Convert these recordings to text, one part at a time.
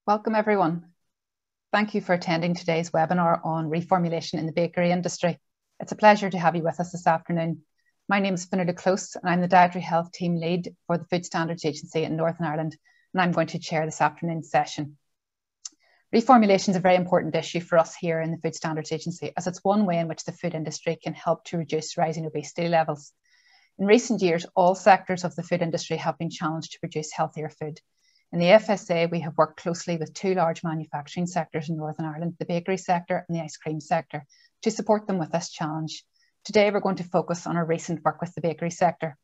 Welcome everyone. Thank you for attending today's webinar on reformulation in the bakery industry. It's a pleasure to have you with us this afternoon. My name is Fionnuala Close and I'm the Dietary Health Team Lead for the Food Standards Agency in Northern Ireland, and I'm going to chair this afternoon's session. Reformulation is a very important issue for us here in the Food Standards Agency, as it's one way in which the food industry can help to reduce rising obesity levels. In recent years, all sectors of the food industry have been challenged to produce healthier food. In the FSA, we have worked closely with two large manufacturing sectors in Northern Ireland, the bakery sector and the ice cream sector, to support them with this challenge. Today, we're going to focus on our recent work with the bakery sector.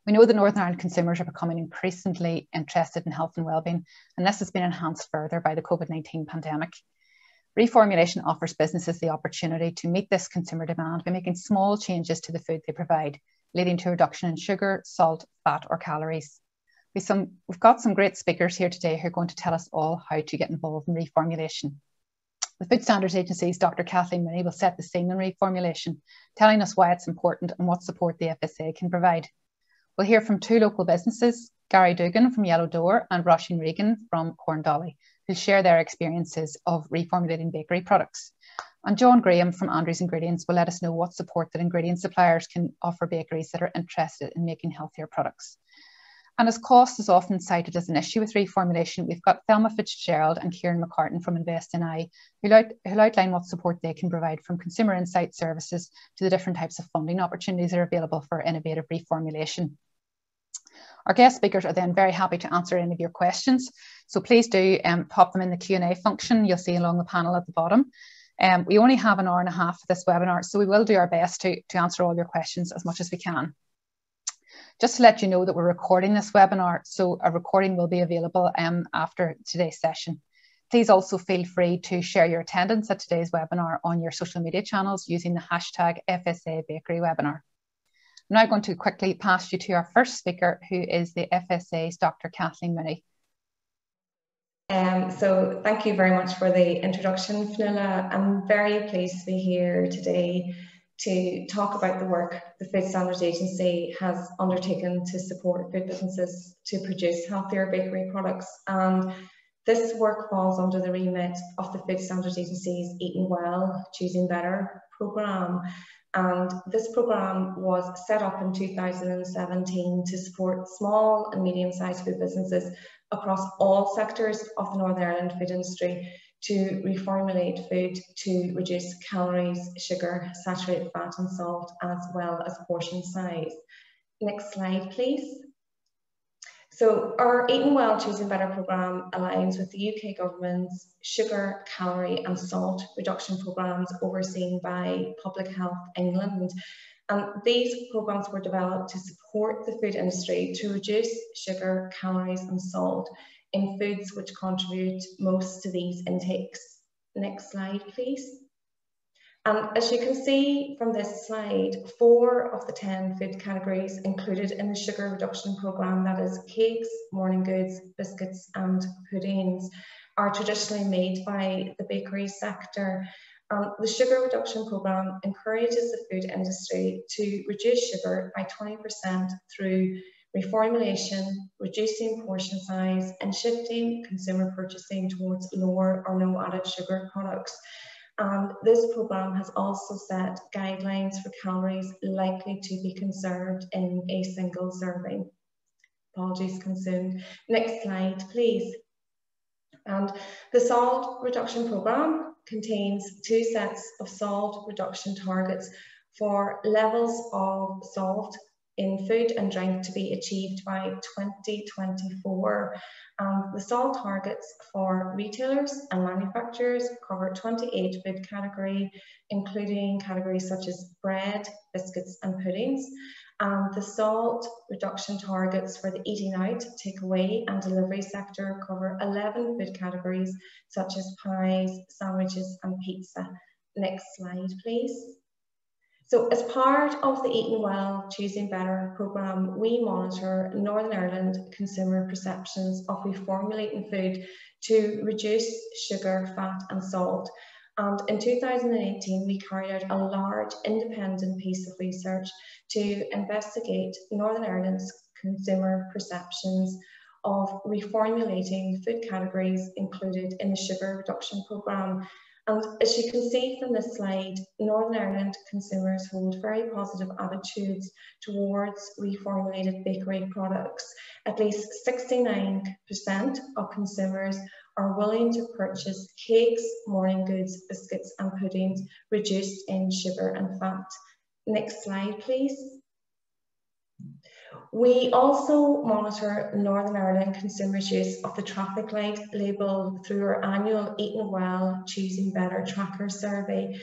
We know that Northern Ireland consumers are becoming increasingly interested in health and wellbeing, and this has been enhanced further by the COVID-19 pandemic. Reformulation offers businesses the opportunity to meet this consumer demand by making small changes to the food they provide, leading to a reduction in sugar, salt, fat or calories. We've got some great speakers here today who are going to tell us all how to get involved in reformulation. The Food Standards Agency's Dr. Kathleen Mooney will set the scene in reformulation, telling us why it's important and what support the FSA can provide. We'll hear from two local businesses, Gary Dugan from Yellow Door and Roisin Regan from Corn Dolly, who'll share their experiences of reformulating bakery products. And John Graham from Andrew's Ingredients will let us know what support that ingredient suppliers can offer bakeries that are interested in making healthier products. And as cost is often cited as an issue with reformulation, we've got Thelma Fitzgerald and Kieran McCartan from Invest in I, who'll outline what support they can provide, from consumer insight services to the different types of funding opportunities that are available for innovative reformulation. Our guest speakers are then very happy to answer any of your questions, so please do pop them in the Q&A function you'll see along the panel at the bottom. We only have an hour and a half for this webinar, so we will do our best to answer all your questions as much as we can. Just to let you know that we're recording this webinar, so a recording will be available after today's session. Please also feel free to share your attendance at today's webinar on your social media channels using the hashtag FSA Bakery Webinar. I'm now going to quickly pass you to our first speaker, who is the FSA's Dr. Kathleen Mooney. So thank you very much for the introduction, Fionnuala. I'm very pleased to be here today to talk about the work the Food Standards Agency has undertaken to support food businesses to produce healthier bakery products. And this work falls under the remit of the Food Standards Agency's Eating Well, Choosing Better programme. And this programme was set up in 2017 to support small and medium-sized food businesses across all sectors of the Northern Ireland food industry to reformulate food to reduce calories, sugar, saturated fat and salt, as well as portion size. Next slide, please. So our Eating Well, Choosing Better programme aligns with the UK government's sugar, calorie and salt reduction programmes overseen by Public Health England. And these programmes were developed to support the food industry to reduce sugar, calories and salt in foods which contribute most to these intakes. Next slide, please. And as you can see from this slide, 4 of the 10 food categories included in the sugar reduction programme, that is cakes, morning goods, biscuits and puddings, are traditionally made by the bakery sector. The sugar reduction programme encourages the food industry to reduce sugar by 20% through reformulation, reducing portion size and shifting consumer purchasing towards lower or no added sugar products. And this programme has also set guidelines for calories likely to be conserved in a single serving. Apologies consumed. Next slide, please. And the salt reduction programme contains 2 sets of salt reduction targets for levels of salt in food and drink to be achieved by 2024. The salt targets for retailers and manufacturers cover 28 food categories, including categories such as bread, biscuits and puddings. The salt reduction targets for the eating out, takeaway and delivery sector cover 11 food categories such as pies, sandwiches and pizza. Next slide, please. So as part of the Eating Well, Choosing Better programme, we monitor Northern Ireland consumer perceptions of reformulating food to reduce sugar, fat and salt. And in 2018, we carried out a large independent piece of research to investigate Northern Ireland's consumer perceptions of reformulating food categories included in the sugar reduction programme. And as you can see from this slide, Northern Ireland consumers hold very positive attitudes towards reformulated bakery products. At least 69% of consumers are willing to purchase cakes, morning goods, biscuits and puddings reduced in sugar and fat. Next slide, please. We also monitor Northern Ireland consumers' use of the traffic light label through our annual Eating Well, Choosing Better tracker survey.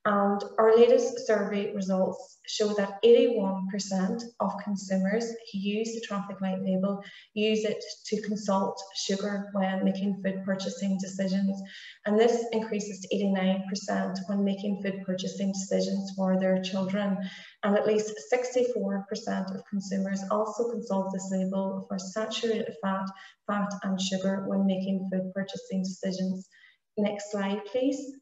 And our latest survey results show that 81% of consumers who use the traffic light label use it to consult sugar when making food purchasing decisions. And this increases to 89% when making food purchasing decisions for their children. And at least 64% of consumers also consult this label for saturated fat, fat and sugar when making food purchasing decisions. Next slide, please.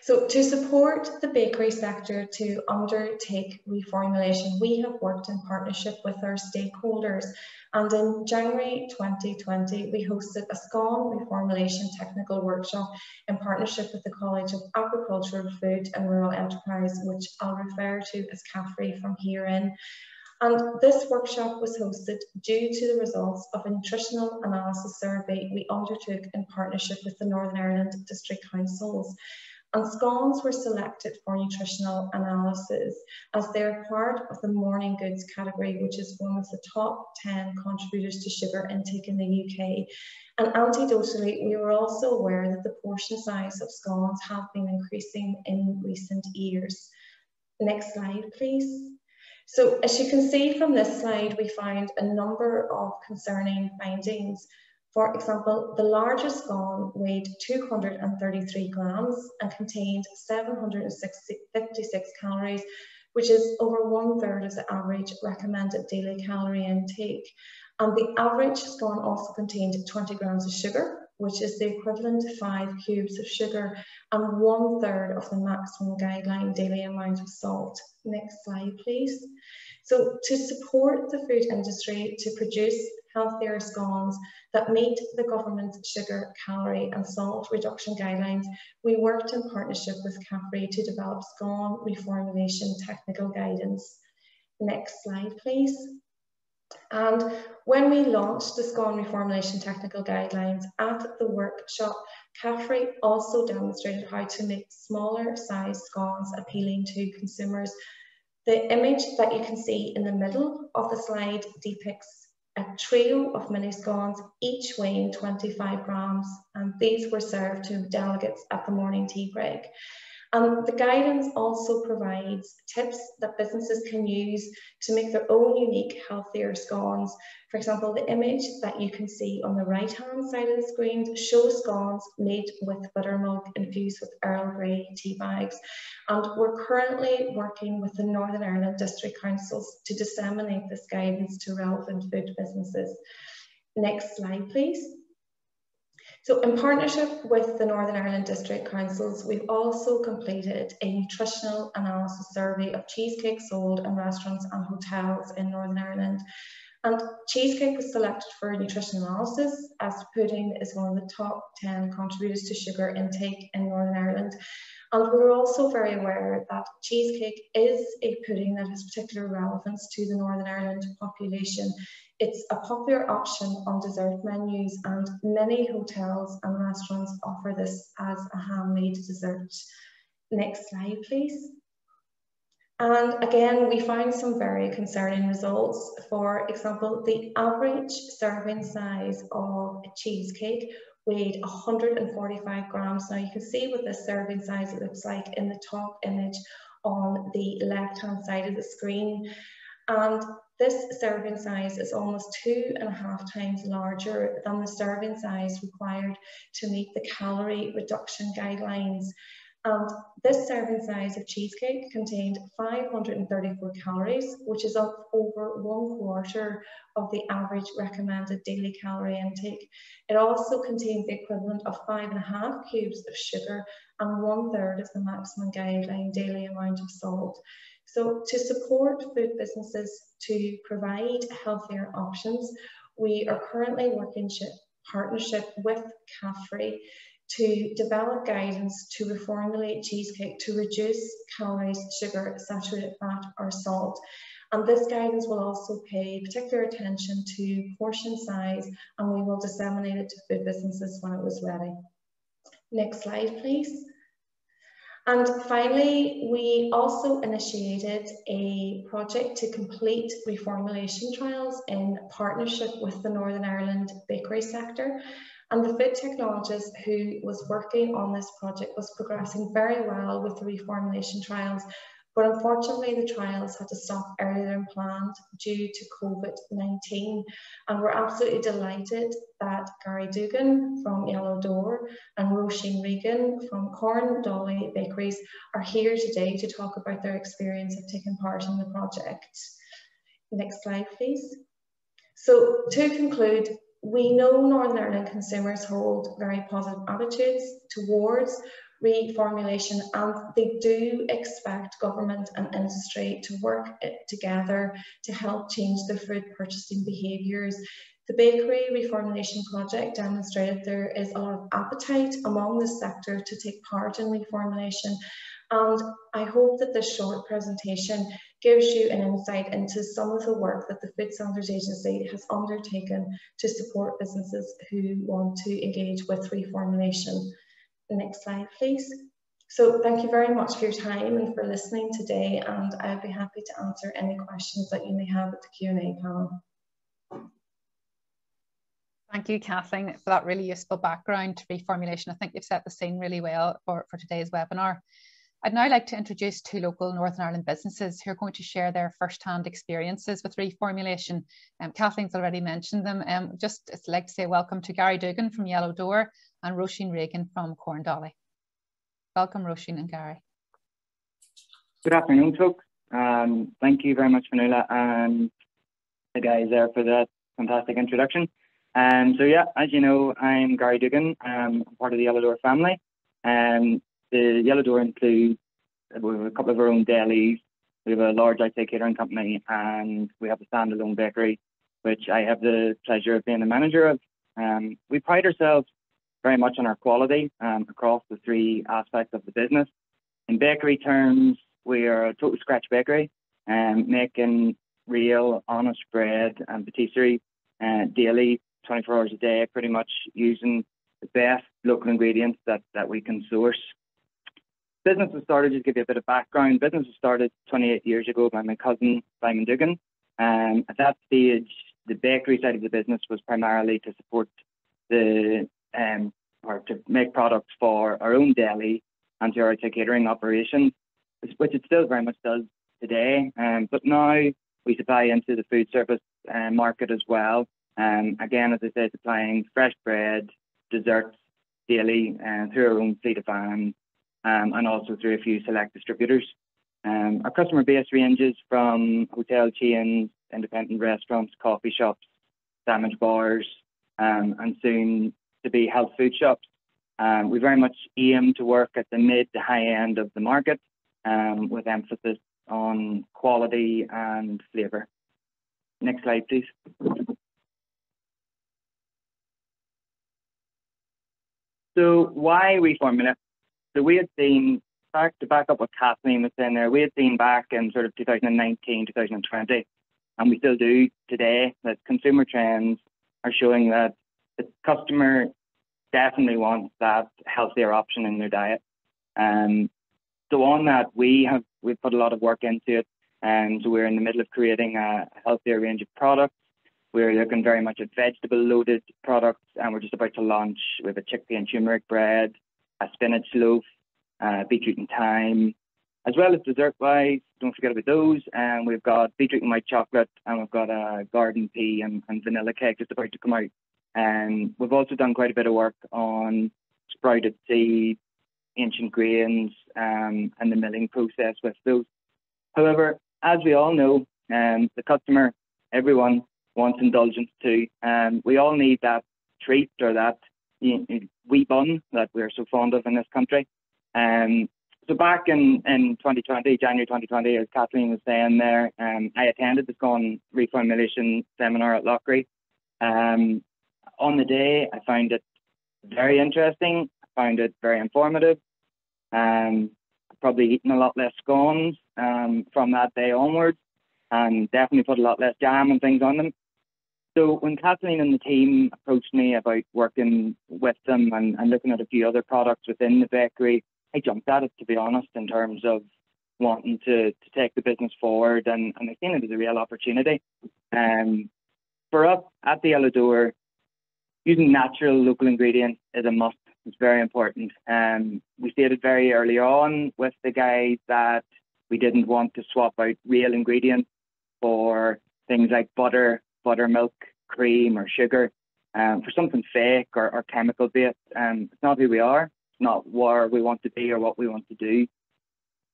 So to support the bakery sector to undertake reformulation, we have worked in partnership with our stakeholders. And in January 2020, we hosted a scone reformulation technical workshop in partnership with the College of Agricultural, Food and Rural Enterprise, which I'll refer to as CAFRE from here in. And this workshop was hosted due to the results of a nutritional analysis survey we undertook in partnership with the Northern Ireland District Councils. And scones were selected for nutritional analysis as they're part of the morning goods category, which is one of the top 10 contributors to sugar intake in the UK. And anecdotally, we were also aware that the portion size of scones have been increasing in recent years. Next slide, please. So as you can see from this slide, we find a number of concerning findings. For example, the largest scone weighed 233 grams and contained 756 calories, which is over 1/3 of the average recommended daily calorie intake. And the average scone also contained 20 grams of sugar, which is the equivalent to 5 cubes of sugar, and 1/3 of the maximum guideline daily amount of salt. Next slide, please. So to support the food industry to produce healthier scones that meet the government's sugar, calorie and salt reduction guidelines, we worked in partnership with CAFRE to develop scone reformulation technical guidance. Next slide, please. And when we launched the scone reformulation technical guidelines at the workshop, CAFRE also demonstrated how to make smaller size scones appealing to consumers. The image that you can see in the middle of the slide depicts a trio of mini scones, each weighing 25 grams, and these were served to delegates at the morning tea break. The guidance also provides tips that businesses can use to make their own unique, healthier scones. For example, the image that you can see on the right-hand side of the screen shows scones made with buttermilk infused with Earl Grey tea bags. And we're currently working with the Northern Ireland District Councils to disseminate this guidance to relevant food businesses. Next slide, please. So in partnership with the Northern Ireland District Councils, we've also completed a nutritional analysis survey of cheesecake sold in restaurants and hotels in Northern Ireland. And cheesecake was selected for nutritional analysis as pudding is one of the top 10 contributors to sugar intake in Northern Ireland. And we were also very aware that cheesecake is a pudding that has particular relevance to the Northern Ireland population. It's a popular option on dessert menus, and many hotels and restaurants offer this as a handmade dessert. Next slide, please. And again, we find some very concerning results. For example, the average serving size of a cheesecake weighed 145 grams. Now you can see what this serving size looks like in the top image on the left-hand side of the screen. And this serving size is almost 2.5 times larger than the serving size required to meet the calorie reduction guidelines. And this serving size of cheesecake contained 534 calories, which is up over 1/4 of the average recommended daily calorie intake. It also contained the equivalent of 5.5 cubes of sugar and 1/3 of the maximum guideline daily amount of salt. So to support food businesses to provide healthier options, we are currently working in partnership with Calorie to develop guidance to reformulate cheesecake to reduce calories, sugar, saturated fat or salt. And this guidance will also pay particular attention to portion size, and we will disseminate it to food businesses when it was ready. Next slide, please. And finally, we also initiated a project to complete reformulation trials in partnership with the Northern Ireland bakery sector. And the food technologist who was working on this project was progressing very well with the reformulation trials, but unfortunately the trials had to stop earlier than planned due to COVID-19. And we're absolutely delighted that Gary Dugan from Yellow Door and Roisin Regan from Corn Dolly Bakeries are here today to talk about their experience of taking part in the project. Next slide, please. So to conclude, we know Northern Ireland consumers hold very positive attitudes towards reformulation, and they do expect government and industry to work together to help change their food purchasing behaviours. The bakery reformulation project demonstrated there is a lot of appetite among the sector to take part in reformulation, and I hope that this short presentation gives you an insight into some of the work that the Food Standards Agency has undertaken to support businesses who want to engage with reformulation. Next slide, please. So thank you very much for your time and for listening today, and I'd be happy to answer any questions that you may have at the Q&A panel. Thank you, Kathleen, for that really useful background to reformulation. I think you've set the scene really well for today's webinar. I'd now like to introduce two local Northern Ireland businesses who are going to share their first-hand experiences with reformulation. Kathleen's already mentioned them. Just like to say welcome to Gary Dugan from Yellow Door and Roisin Regan from Corn Dolly. Welcome, Roisin and Gary. Good afternoon, folks. Thank you very much, Fionnuala, and the guys there for that fantastic introduction. So yeah, as you know, I'm Gary Dugan. I'm part of the Yellow Door family. The Yellow Door includes, we have a couple of our own delis, we have a large outside catering company, and we have a standalone bakery, which I have the pleasure of being the manager of. We pride ourselves very much on our quality across the three aspects of the business. In bakery terms, we are a total scratch bakery, making real, honest bread and patisserie daily, 24 hours a day, pretty much using the best local ingredients that we can source. Business was started, just to give you a bit of background, business was started 28 years ago by my cousin, Simon Dugan. At that stage, the bakery side of the business was primarily to support the, or to make products for our own deli and to our outside catering operations, which it still very much does today. But now we supply into the food service market as well. Again, as I said, supplying fresh bread, desserts daily through our own fleet of vans. And also through a few select distributors. Our customer base ranges from hotel chains, independent restaurants, coffee shops, sandwich bars, and soon to be health food shops. We very much aim to work at the mid to high end of the market with emphasis on quality and flavour. Next slide, please. So why reformulate? So we had seen, to back up what Kathleen was saying there, we had seen back in sort of 2019, 2020, and we still do today, that consumer trends are showing that the customer definitely wants that healthier option in their diet. So on that, we've put a lot of work into it, and so we're in the middle of creating a healthier range of products. We're looking very much at vegetable-loaded products, and we're just about to launch with a chickpea and turmeric bread, a spinach loaf, beetroot and thyme, as well as dessert-wise. Don't forget about those. And we've got beetroot and white chocolate, and we've got a garden pea and vanilla cake just about to come out. And we've also done quite a bit of work on sprouted seeds, ancient grains, and the milling process with those. However, as we all know, the customer, everyone wants indulgence too. We all need that treat or that wee bun that we're so fond of in this country. So back in 2020, January 2020, as Kathleen was saying there, I attended the Scone Reformulation seminar at Loughry. On the day, I found it very interesting. I found it very informative. Probably eaten a lot less scones from that day onwards, and definitely put a lot less jam and things on them. So when Kathleen and the team approached me about working with them and looking at a few other products within the bakery, I jumped at it, to be honest, in terms of wanting to take the business forward, and I seen it as a real opportunity. For us at the Yellow Door, using natural local ingredients is a must. It's very important. We stated very early on with the guys that we didn't want to swap out real ingredients for things like butter, buttermilk, cream or sugar for something fake or chemical based. It's not who we are. It's not where we want to be or what we want to do.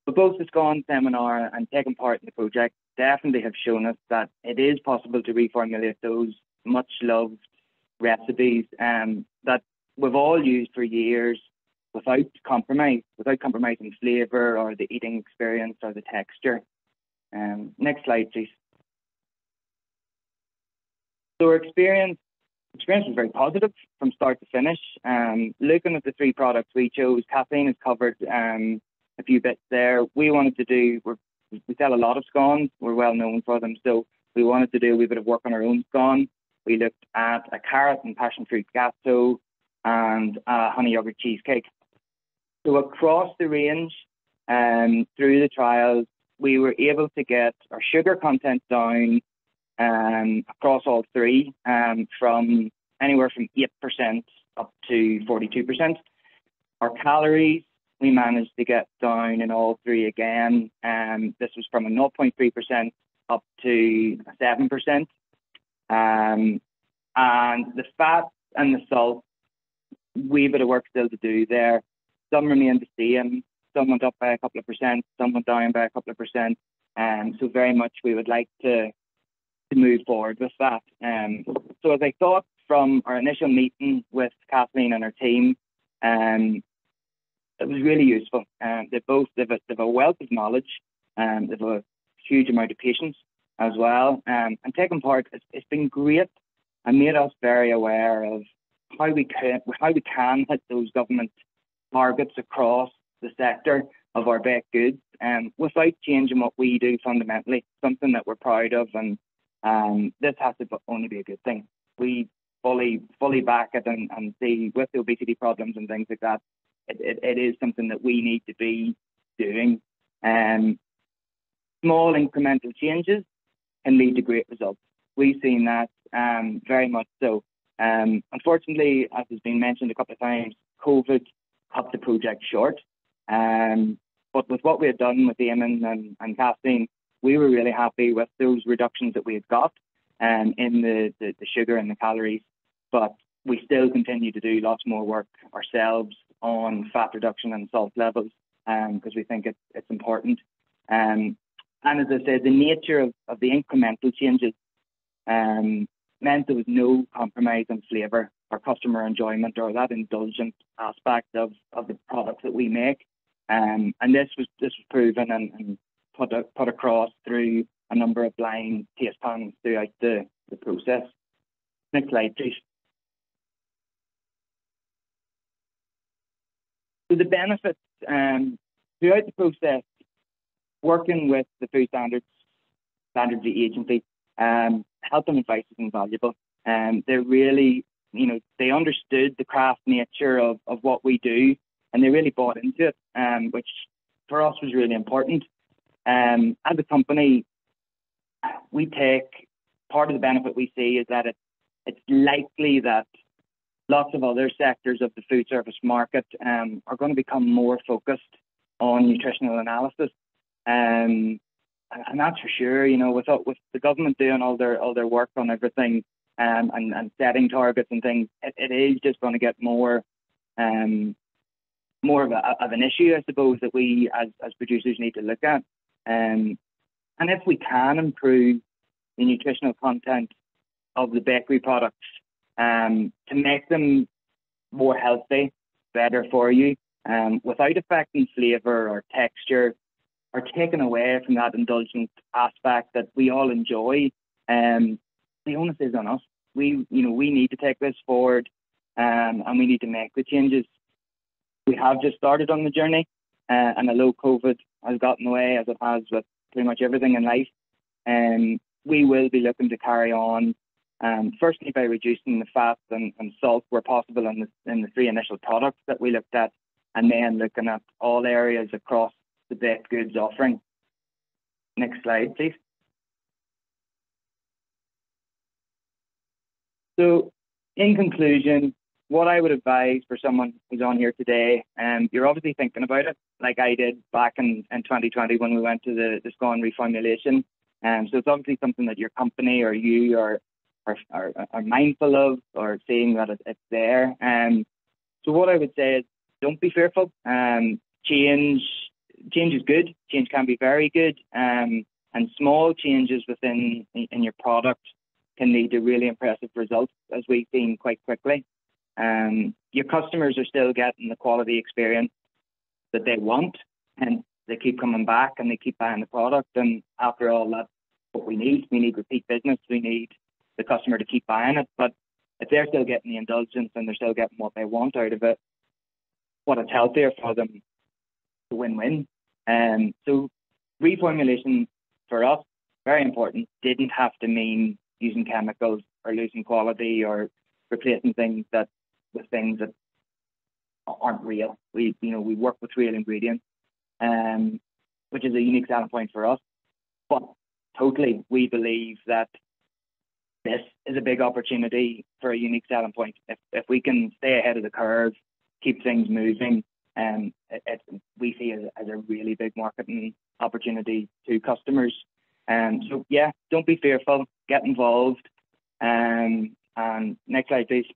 But both the Scone seminar and taking part in the project definitely have shown us that it is possible to reformulate those much loved recipes that we've all used for years without compromising flavour or the eating experience or the texture. Next slide, please. So our experience was very positive from start to finish. Looking at the three products we chose, Kathleen has covered a few bits there. We sell a lot of scones. We're well known for them, so we wanted to do a wee bit of work on our own scone. We looked at a carrot and passion fruit gatto and a honey yogurt cheesecake. So across the range, through the trials, we were able to get our sugar content down across all three, from anywhere from 8% up to 42%. Our calories, we managed to get down in all three again. This was from a 0.3% up to 7%. And the fat and the salt, wee bit of work still to do there. Some remained the same. Some went up by a couple of percent. Some went down by a couple of percent. So very much we would like to move forward with that. So as I thought from our initial meeting with Kathleen and her team, it was really useful. They've a wealth of knowledge, they've a huge amount of patience as well. And taking part, it's been great and made us very aware of how we can hit those government targets across the sector of our baked goods, without changing what we do fundamentally, something that we're proud of, and this has to only be a good thing. We fully back it and see with the obesity problems and things like that, it is something that we need to be doing. Small incremental changes can lead to great results. We've seen that very much so. Unfortunately, as has been mentioned a couple of times, COVID cut the project short. But with what we had done with Eamon and Kathleen, we were really happy with those reductions that we had got in the sugar and the calories. But we still continue to do lots more work ourselves on fat reduction and salt levels, because we think it's important. And as I said, the nature of the incremental changes meant there was no compromise on flavour or customer enjoyment or that indulgent aspect of the products that we make. And this was proven and put across through a number of blind taste panels throughout the process. Next slide, please. So the benefits throughout the process, working with the Food Standards Agency, help and advice is invaluable. They're really, they understood the craft nature of what we do, and they really bought into it, which for us was really important. As a company, we take part of the benefit we see is that it's likely that lots of other sectors of the food service market are going to become more focused on nutritional analysis. And that's for sure, with the government doing all their work on everything and setting targets and things, it is just going to get more of an issue, I suppose, that we as producers need to look at. And if we can improve the nutritional content of the bakery products to make them more healthy, better for you, without affecting flavour or texture or taking away from that indulgent aspect that we all enjoy. The onus is on us. We need to take this forward, and we need to make the changes. We have just started on the journey, and although COVID has gotten away, as it has with pretty much everything in life, we will be looking to carry on, firstly by reducing the fat and salt where possible in the 3 initial products that we looked at, and then looking at all areas across the baked goods offering. Next slide, please. So, in conclusion, what I would advise for someone who's on here today, you're obviously thinking about it, like I did back in 2020 when we went to the Scone Reformulation. So it's obviously something that your company or you are mindful of, or seeing that it's there. So what I would say is, don't be fearful. Change is good. Change can be very good. And small changes in your product can lead to really impressive results, as we've seen quite quickly. Your customers are still getting the quality experience that they want, and they keep coming back and they keep buying the product. And after all, that's what we need. We need repeat business. We need the customer to keep buying it. But if they're still getting the indulgence and they're still getting what they want out of it, what it's healthier for them, it's a win-win. So reformulation for us, very important, didn't have to mean using chemicals or losing quality or replacing things with things that aren't real. We work with real ingredients, which is a unique selling point for us. But totally, we believe that this is a big opportunity for a unique selling point. If we can stay ahead of the curve, keep things moving, we see it as a really big marketing opportunity to customers. So yeah, don't be fearful, get involved. And next slide, please.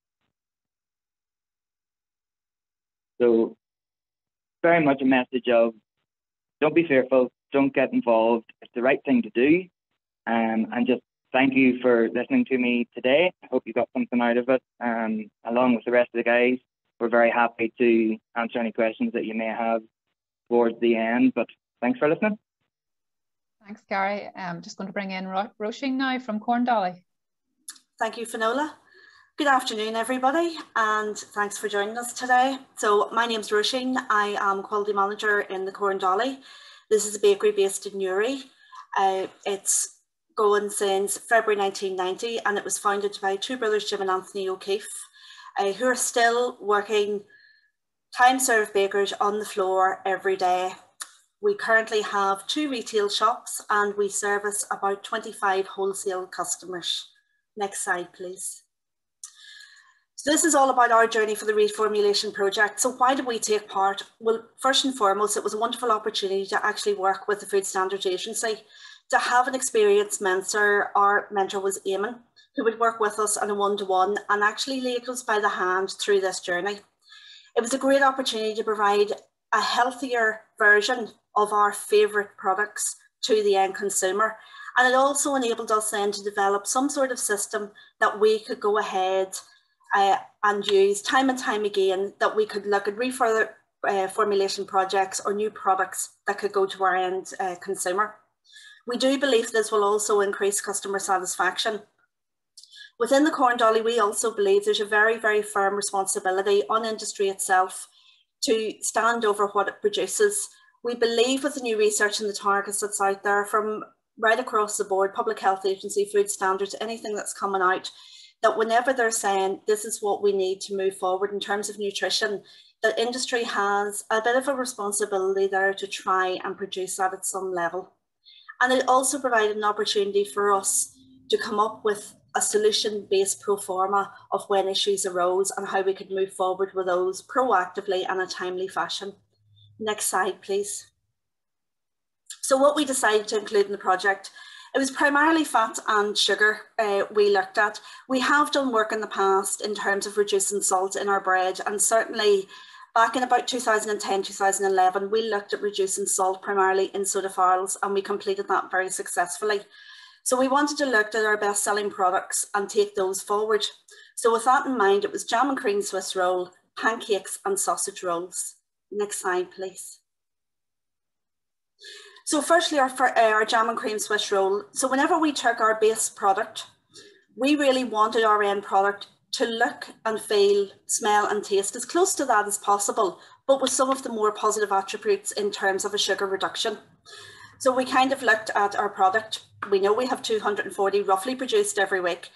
So very much a message of don't be fearful, don't get involved. It's the right thing to do. And just thank you for listening to me today. I hope you got something out of it. Along with the rest of the guys, we're very happy to answer any questions that you may have towards the end. But thanks for listening. Thanks, Gary. I'm just going to bring in Roisin now from Corn Dolly. Thank you, Finola. Good afternoon, everybody, and thanks for joining us today. So my name's Roisin. I am Quality Manager in the Corn Dolly. This is a bakery based in Newry. It's going since February 1990, and it was founded by 2 brothers, Jim and Anthony O'Keefe, who are still working time-served bakers on the floor every day. We currently have 2 retail shops and we service about 25 wholesale customers. Next slide, please. So this is all about our journey for the reformulation project. So why did we take part? Well, first and foremost, it was a wonderful opportunity to actually work with the Food Standards Agency, to have an experienced mentor. Our mentor was Eamon, who would work with us on a one-to-one and actually lead us by the hand through this journey. It was a great opportunity to provide a healthier version of our favourite products to the end consumer. And it also enabled us then to develop some sort of system that we could go ahead and use time and time again, that we could look at reformulation projects or new products that could go to our end consumer. We do believe this will also increase customer satisfaction. Within the Corn Dolly, we also believe there's a very, very firm responsibility on industry itself to stand over what it produces. We believe with the new research and the targets that's out there from right across the board, Public Health Agency, Food Standards, anything that's coming out, that whenever they're saying this is what we need to move forward in terms of nutrition, that industry has a bit of a responsibility there to try and produce that at some level. And it also provided an opportunity for us to come up with a solution-based pro forma of when issues arose and how we could move forward with those proactively and in a timely fashion. Next slide, please. So what we decided to include in the project, it was primarily fat and sugar we looked at. We have done work in the past in terms of reducing salt in our bread, and certainly back in about 2010, 2011, we looked at reducing salt primarily in soda farls, and we completed that very successfully. So we wanted to look at our best-selling products and take those forward. So with that in mind, it was jam and cream Swiss roll, pancakes and sausage rolls. Next slide, please. So firstly, our jam and cream Swiss roll. So whenever we took our base product, we really wanted our end product to look and feel, smell and taste as close to that as possible, but with some of the more positive attributes in terms of a sugar reduction. So we kind of looked at our product. We know we have 240 roughly produced every week.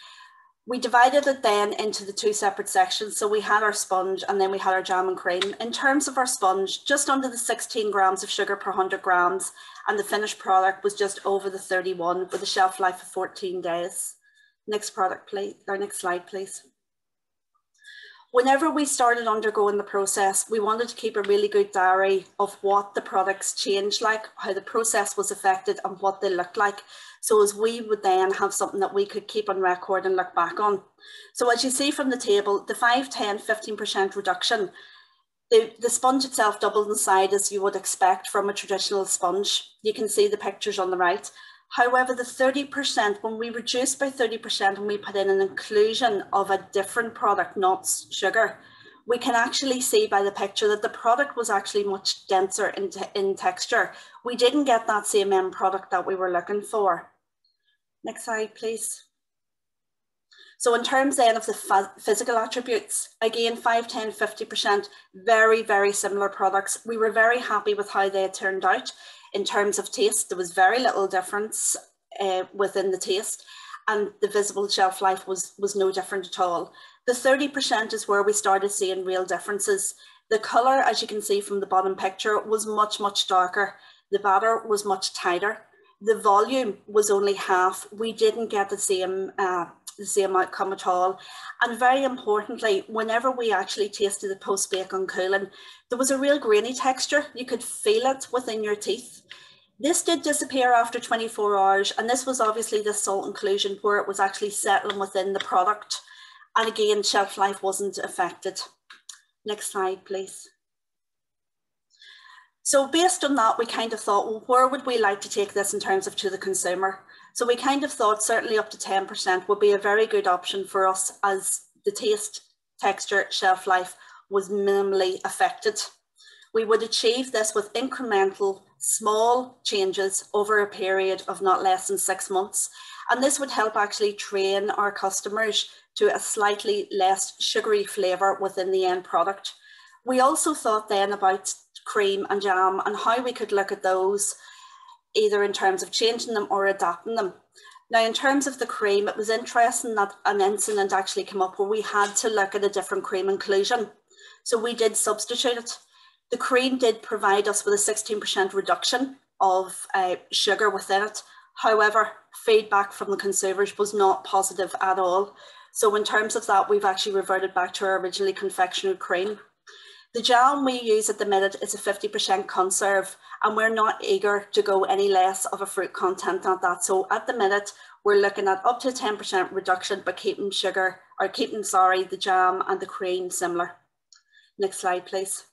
We divided it then into the two separate sections. So we had our sponge and then we had our jam and cream. In terms of our sponge, just under the 16 grams of sugar per 100 grams, and the finished product was just over the 31 with a shelf life of 14 days. Next product, please, or next slide, please. Whenever we started undergoing the process, we wanted to keep a really good diary of what the products changed like, how the process was affected and what they looked like. So as we would then have something that we could keep on record and look back on. So as you see from the table, the 5, 10, 15% reduction, the sponge itself doubled in size as you would expect from a traditional sponge. You can see the pictures on the right. However, the 30%, when we reduced by 30% and we put in an inclusion of a different product, not sugar, we can actually see by the picture that the product was actually much denser in texture. We didn't get that same end product that we were looking for. Next slide, please. So in terms then of the physical attributes, again, 5, 10, 50%, very, very similar products. We were very happy with how they turned out. In terms of taste, there was very little difference within the taste, and the visible shelf life was no different at all. The 30% is where we started seeing real differences. The colour, as you can see from the bottom picture, was much, much darker. The batter was much tighter. The volume was only half. We didn't get the same outcome at all. And very importantly, whenever we actually tasted it post-bake on cooling, there was a real grainy texture. You could feel it within your teeth. This did disappear after 24 hours, and this was obviously the salt inclusion where it was actually settling within the product. And again, shelf life wasn't affected. Next slide, please. So based on that, we kind of thought, well, where would we like to take this in terms of to the consumer? So we kind of thought certainly up to 10% would be a very good option for us, as the taste, texture, shelf life was minimally affected. We would achieve this with incremental, small changes over a period of not less than 6 months. And this would help actually train our customers to a slightly less sugary flavour within the end product. We also thought then about cream and jam and how we could look at those either in terms of changing them or adapting them. Now, in terms of the cream, it was interesting that an incident actually came up where we had to look at a different cream inclusion. So we did substitute it. The cream did provide us with a 16% reduction of sugar within it. However, feedback from the consumers was not positive at all. So in terms of that, we've actually reverted back to our originally confectionery cream. The jam we use at the minute is a 50% conserve, and we're not eager to go any less of a fruit content than that. So at the minute, we're looking at up to 10% reduction, but keeping the jam and the cream similar. Next slide, please.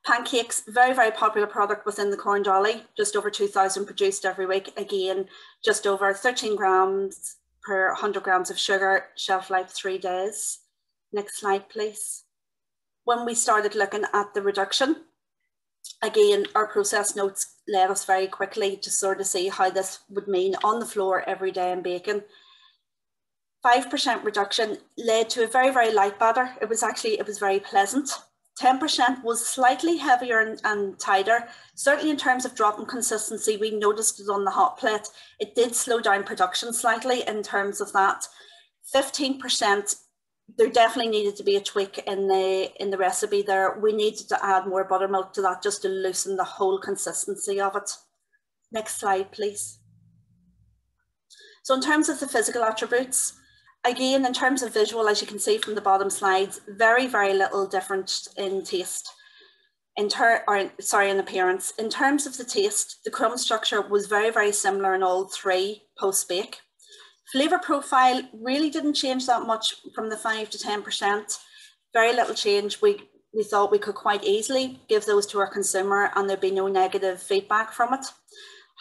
Pancakes, very, very popular product within the Corn Dolly, just over 2,000 produced every week. Again, just over 13 grams per 100 grams of sugar, shelf life 3 days. Next slide, please. When we started looking at the reduction, again, our process notes led us very quickly to sort of see how this would mean on the floor every day in baking. 5% reduction led to a very, very light batter. It was very pleasant. 10% was slightly heavier and tighter. Certainly in terms of dropping consistency, we noticed it on the hot plate. It did slow down production slightly in terms of that. 15%, there definitely needed to be a tweak in the recipe there. We needed to add more buttermilk to that just to loosen the whole consistency of it. Next slide, please. So in terms of the physical attributes, again, in terms of visual, as you can see from the bottom slides, very, very little difference in taste, in appearance. In terms of the taste, the crumb structure was very, very similar in all three post-bake. Flavour profile really didn't change that much from the 5 to 10%. Very little change. We thought we could quite easily give those to our consumer and there'd be no negative feedback from it.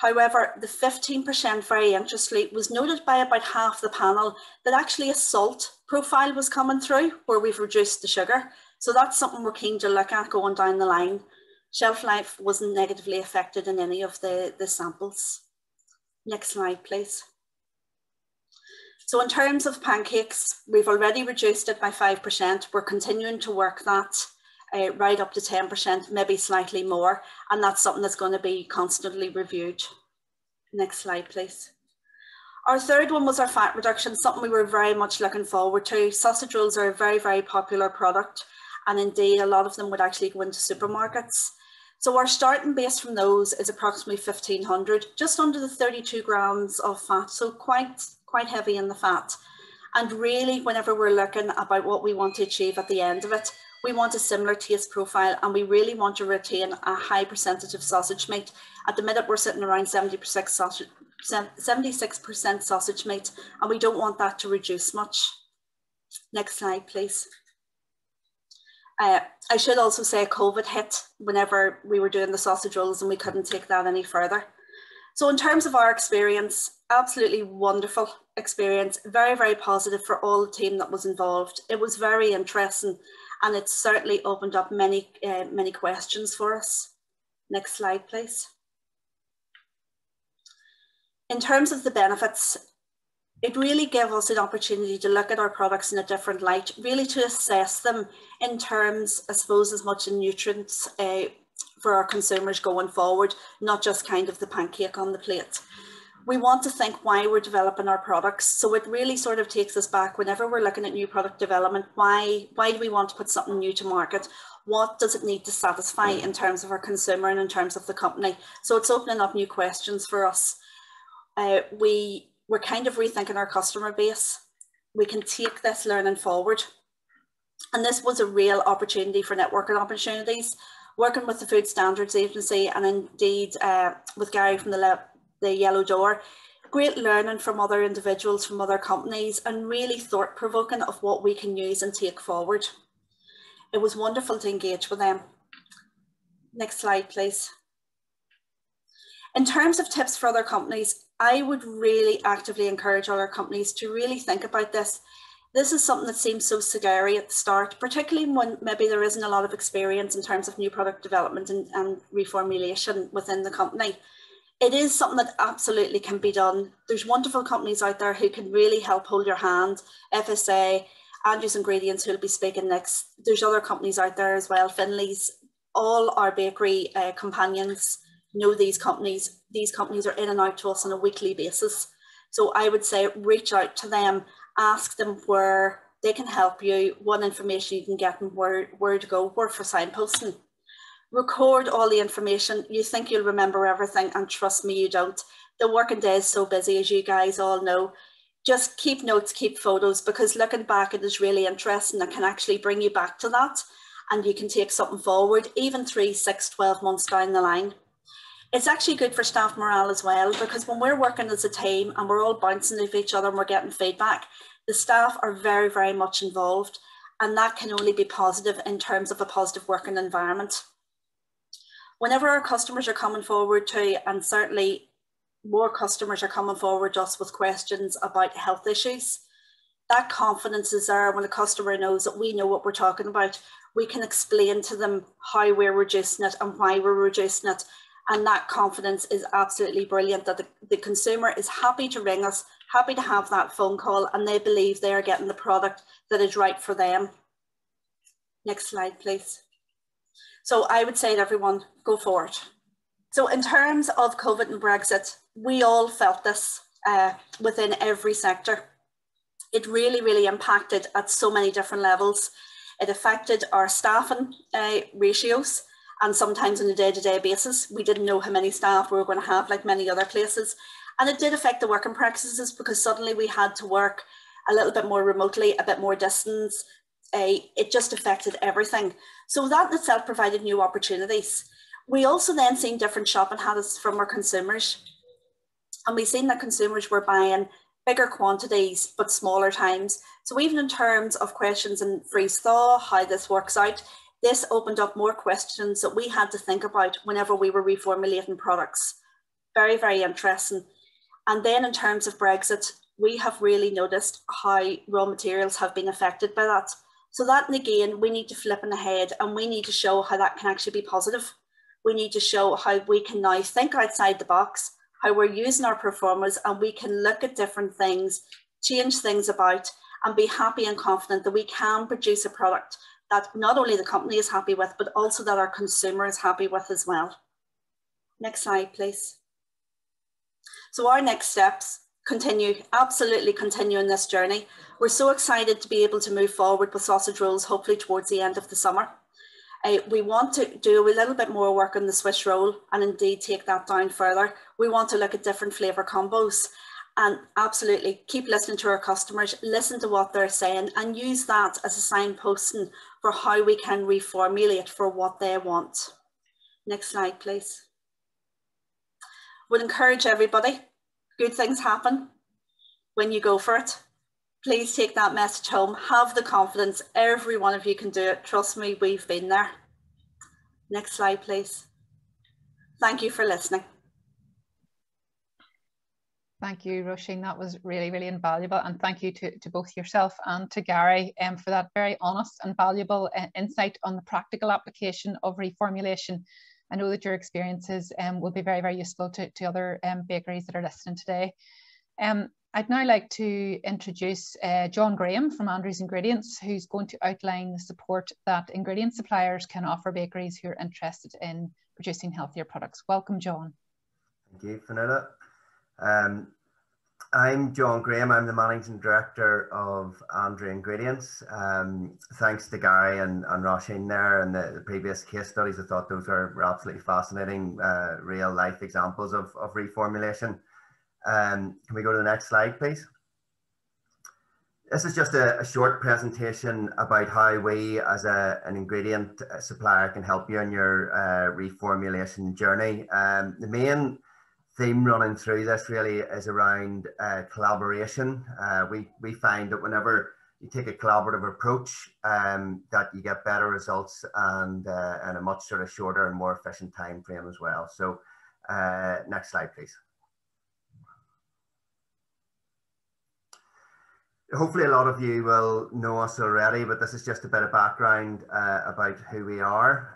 However, the 15%, very interestingly, was noted by about half the panel that actually a salt profile was coming through where we've reduced the sugar. So that's something we're keen to look at going down the line. Shelf life wasn't negatively affected in any of the samples. Next slide, please. So in terms of pancakes, we've already reduced it by 5%. We're continuing to work that right up to 10%, maybe slightly more. And that's something that's going to be constantly reviewed. Next slide, please. Our third one was our fat reduction, something we were very much looking forward to. Sausage rolls are a very, very popular product. And indeed, a lot of them would actually go into supermarkets. So our starting base from those is approximately 1,500, just under the 32 grams of fat. So quite heavy in the fat. And really, whenever we're looking about what we want to achieve at the end of it, we want a similar taste profile, and we really want to retain a high percentage of sausage meat. At the minute, we're sitting around 76% sausage meat, and we don't want that to reduce much. Next slide, please. I should also say COVID hit whenever we were doing the sausage rolls, and we couldn't take that any further. So in terms of our experience, absolutely wonderful experience, very, very positive for all the team that was involved. It was very interesting, and it certainly opened up many questions for us. Next slide, please. In terms of the benefits, it really gave us an opportunity to look at our products in a different light, really to assess them in terms, I suppose, as much in nutrients for our consumers going forward, not just kind of the pancake on the plate. We want to think why we're developing our products. So it really sort of takes us back whenever we're looking at new product development. Why do we want to put something new to market? What does it need to satisfy in terms of our consumer and in terms of the company? So it's opening up new questions for us. We're kind of rethinking our customer base. We can take this learning forward. And this was a real opportunity for networking opportunities, working with the Food Standards Agency and indeed with Gary from the Yellow Door. Great learning from other individuals, from other companies, and really thought-provoking of what we can use and take forward. It was wonderful to engage with them. Next slide, please. In terms of tips for other companies, I would really actively encourage other companies to really think about this. This is something that seems so scary at the start, particularly when maybe there isn't a lot of experience in terms of new product development and reformulation within the company. It is something that absolutely can be done. There's wonderful companies out there who can really help hold your hand. FSA, Andrew's Ingredients, who will be speaking next. There's other companies out there as well, Finley's. All our bakery companions know these companies. These companies are in and out to us on a weekly basis. So I would say reach out to them, ask them where they can help you, what information you can get and where to go, where for signposting. Record all the information. You think you'll remember everything, and trust me, you don't. The working day is so busy, as you guys all know. Just keep notes, keep photos, because looking back, it is really interesting. It can actually bring you back to that, and you can take something forward, even 3, 6, 12 months down the line. It's actually good for staff morale as well, because when we're working as a team and we're all bouncing off each other and we're getting feedback, the staff are very, very much involved, and that can only be positive in terms of a positive working environment. Whenever our customers are coming forward to, and certainly more customers are coming forward to us with questions about health issues, that confidence is there. When a customer knows that we know what we're talking about, we can explain to them how we're reducing it and why we're reducing it. And that confidence is absolutely brilliant, that the consumer is happy to ring us, happy to have that phone call, and they believe they are getting the product that is right for them. Next slide, please. So I would say to everyone, go for it. So in terms of COVID and Brexit, we all felt this within every sector. It really, really impacted at so many different levels. It affected our staffing ratios. And sometimes on a day-to-day basis, we didn't know how many staff we were going to have, like many other places. And it did affect the working practices, because suddenly we had to work a little bit more remotely, a bit more distance. It just affected everything. So that in itself provided new opportunities. We also then seen different shopping habits from our consumers. And we've seen that consumers were buying bigger quantities, but smaller times. So even in terms of questions in freeze thaw, how this works out, this opened up more questions that we had to think about whenever we were reformulating products. Very, very interesting. And then in terms of Brexit, we have really noticed how raw materials have been affected by that. So that, and again, we need to flip in ahead, and we need to show how that can actually be positive. We need to show how we can now think outside the box, how we're using our performers, and we can look at different things, change things about, and be happy and confident that we can produce a product that not only the company is happy with, but also that our consumer is happy with as well. Next slide, please. So our next steps absolutely continue in this journey. We're so excited to be able to move forward with sausage rolls, hopefully towards the end of the summer. We want to do a little bit more work on the Swiss roll and indeed take that down further. We want to look at different flavour combos and absolutely keep listening to our customers, listen to what they're saying, and use that as a signposting for how we can reformulate for what they want. Next slide, please. Would encourage everybody, good things happen when you go for it. Please take that message home. Have the confidence. Every one of you can do it. Trust me, we've been there. Next slide, please. Thank you for listening. Thank you, Roisin. That was really, really invaluable. And thank you to both yourself and to Gary for that very honest and valuable insight on the practical application of reformulation. I know that your experiences will be very, very useful to other bakeries that are listening today. I'd now like to introduce John Graham from Andrew's Ingredients, who's going to outline the support that ingredient suppliers can offer bakeries who are interested in producing healthier products. Welcome, John. Thank you, Fionnuala. I'm John Graham. I'm the Managing Director of Andrew Ingredients. Thanks to Gary and Roisin there and the previous case studies. I thought those were absolutely fascinating, real life examples of reformulation. Can we go to the next slide, please? This is just a short presentation about how we as an ingredient supplier can help you in your reformulation journey. The main theme running through this really is around collaboration. We find that whenever you take a collaborative approach, that you get better results and a much sort of shorter and more efficient time frame as well. So next slide, please. Hopefully a lot of you will know us already, but this is just a bit of background about who we are.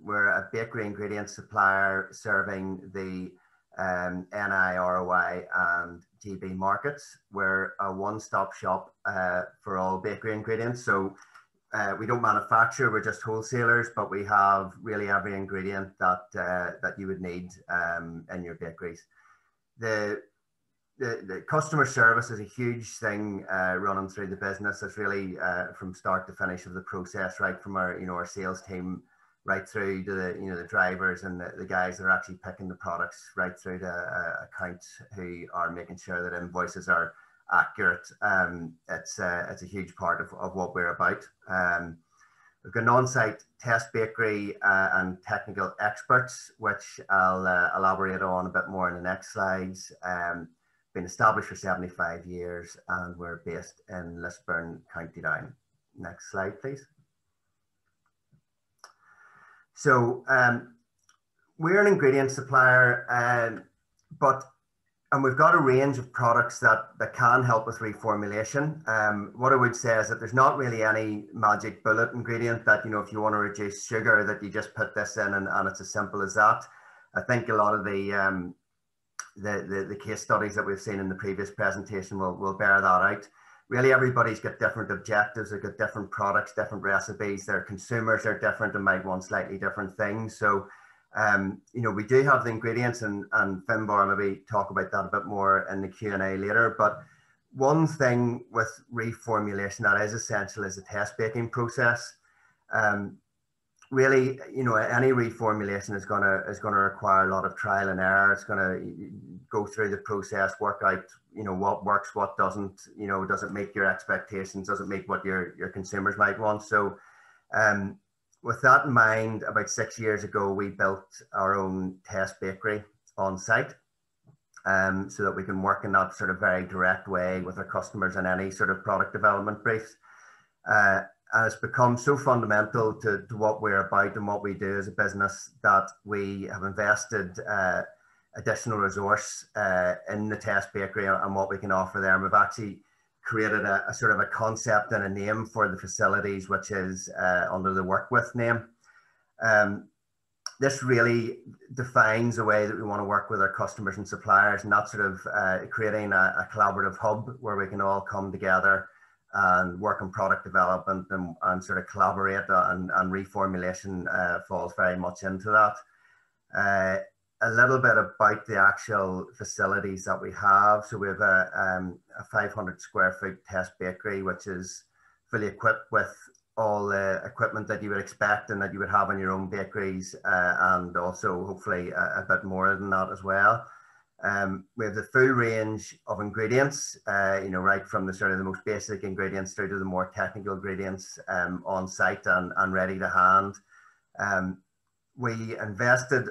We're a bakery ingredient supplier serving the NI, ROI and GB markets. We're a one-stop shop for all bakery ingredients. So we don't manufacture, we're just wholesalers, but we have really every ingredient that you would need in your bakeries. The customer service is a huge thing running through the business. It's really from start to finish of the process, right from our our sales team right through to the drivers and the guys that are actually picking the products, right through to accounts who are making sure that invoices are accurate. It's a huge part of what we're about. We've got an on-site test bakery and technical experts, which I'll elaborate on a bit more in the next slides. Been established for 75 years and we're based in Lisburn, County Down. Next slide, please. So we're an ingredient supplier, and we've got a range of products that can help with reformulation. What I would say is that there's not really any magic bullet ingredient that, if you want to reduce sugar, that you just put this in and it's as simple as that. I think a lot of the case studies that we've seen in the previous presentation will bear that out. Really, everybody's got different objectives. They've got different products, different recipes. Their consumers are different and might want slightly different things. So, we do have the ingredients, and Finbar maybe talk about that a bit more in the Q&A later. But one thing with reformulation that is essential is the test baking process. Really, any reformulation is going to require a lot of trial and error. It's going to go through the process, work out, what works, what doesn't. Does it meet your expectations? Does it meet what your consumers might want? So, with that in mind, about 6 years ago, we built our own test bakery on site, so that we can work in that sort of very direct way with our customers in any sort of product development briefs. And it's become so fundamental to what we're about and what we do as a business that we have invested additional resource in the test bakery and what we can offer there. And we've actually created a sort of a concept and a name for the facilities, which is under the Work With name. This really defines the way that we want to work with our customers and suppliers, and that's sort of creating a collaborative hub where we can all come together and work on product development and sort of collaborate, and reformulation falls very much into that. A little bit about the actual facilities that we have. So we have a 500 square foot test bakery, which is fully equipped with all the equipment that you would expect and that you would have in your own bakeries, and also hopefully a bit more than that as well. We have the full range of ingredients, right from the sort of the most basic ingredients through to the more technical ingredients on site and ready to hand. We invested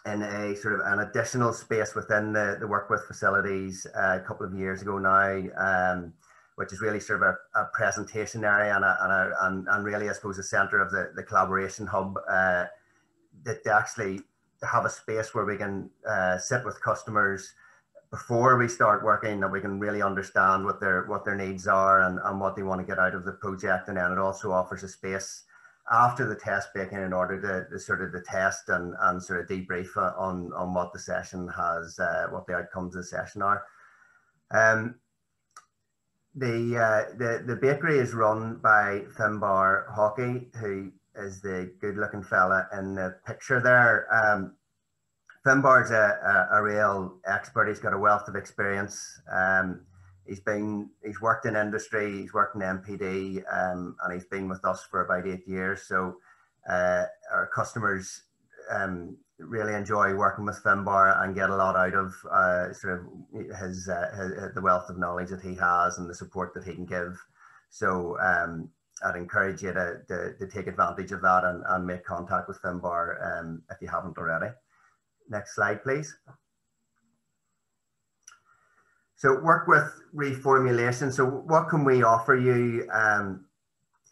in a sort of an additional space within the Work With facilities a couple of years ago now, which is really sort of a presentation area and really, I suppose, the centre of the collaboration hub, that they actually have a space where we can sit with customers before we start working, that we can really understand what their needs are and what they want to get out of the project. And then it also offers a space after the test baking in order to sort of the test and sort of debrief on what the session has, what the outcomes of the session are. The bakery is run by Finbar Hockey, who is the good looking fella in the picture there. Finbar's a real expert. He's got a wealth of experience. He's worked in industry, he's worked in MPD, and he's been with us for about 8 years. So our customers really enjoy working with Finbar and get a lot out of sort of the wealth of knowledge that he has and the support that he can give. So I'd encourage you to take advantage of that and make contact with Finbar if you haven't already. Next slide, please. So Work With reformulation. So what can we offer you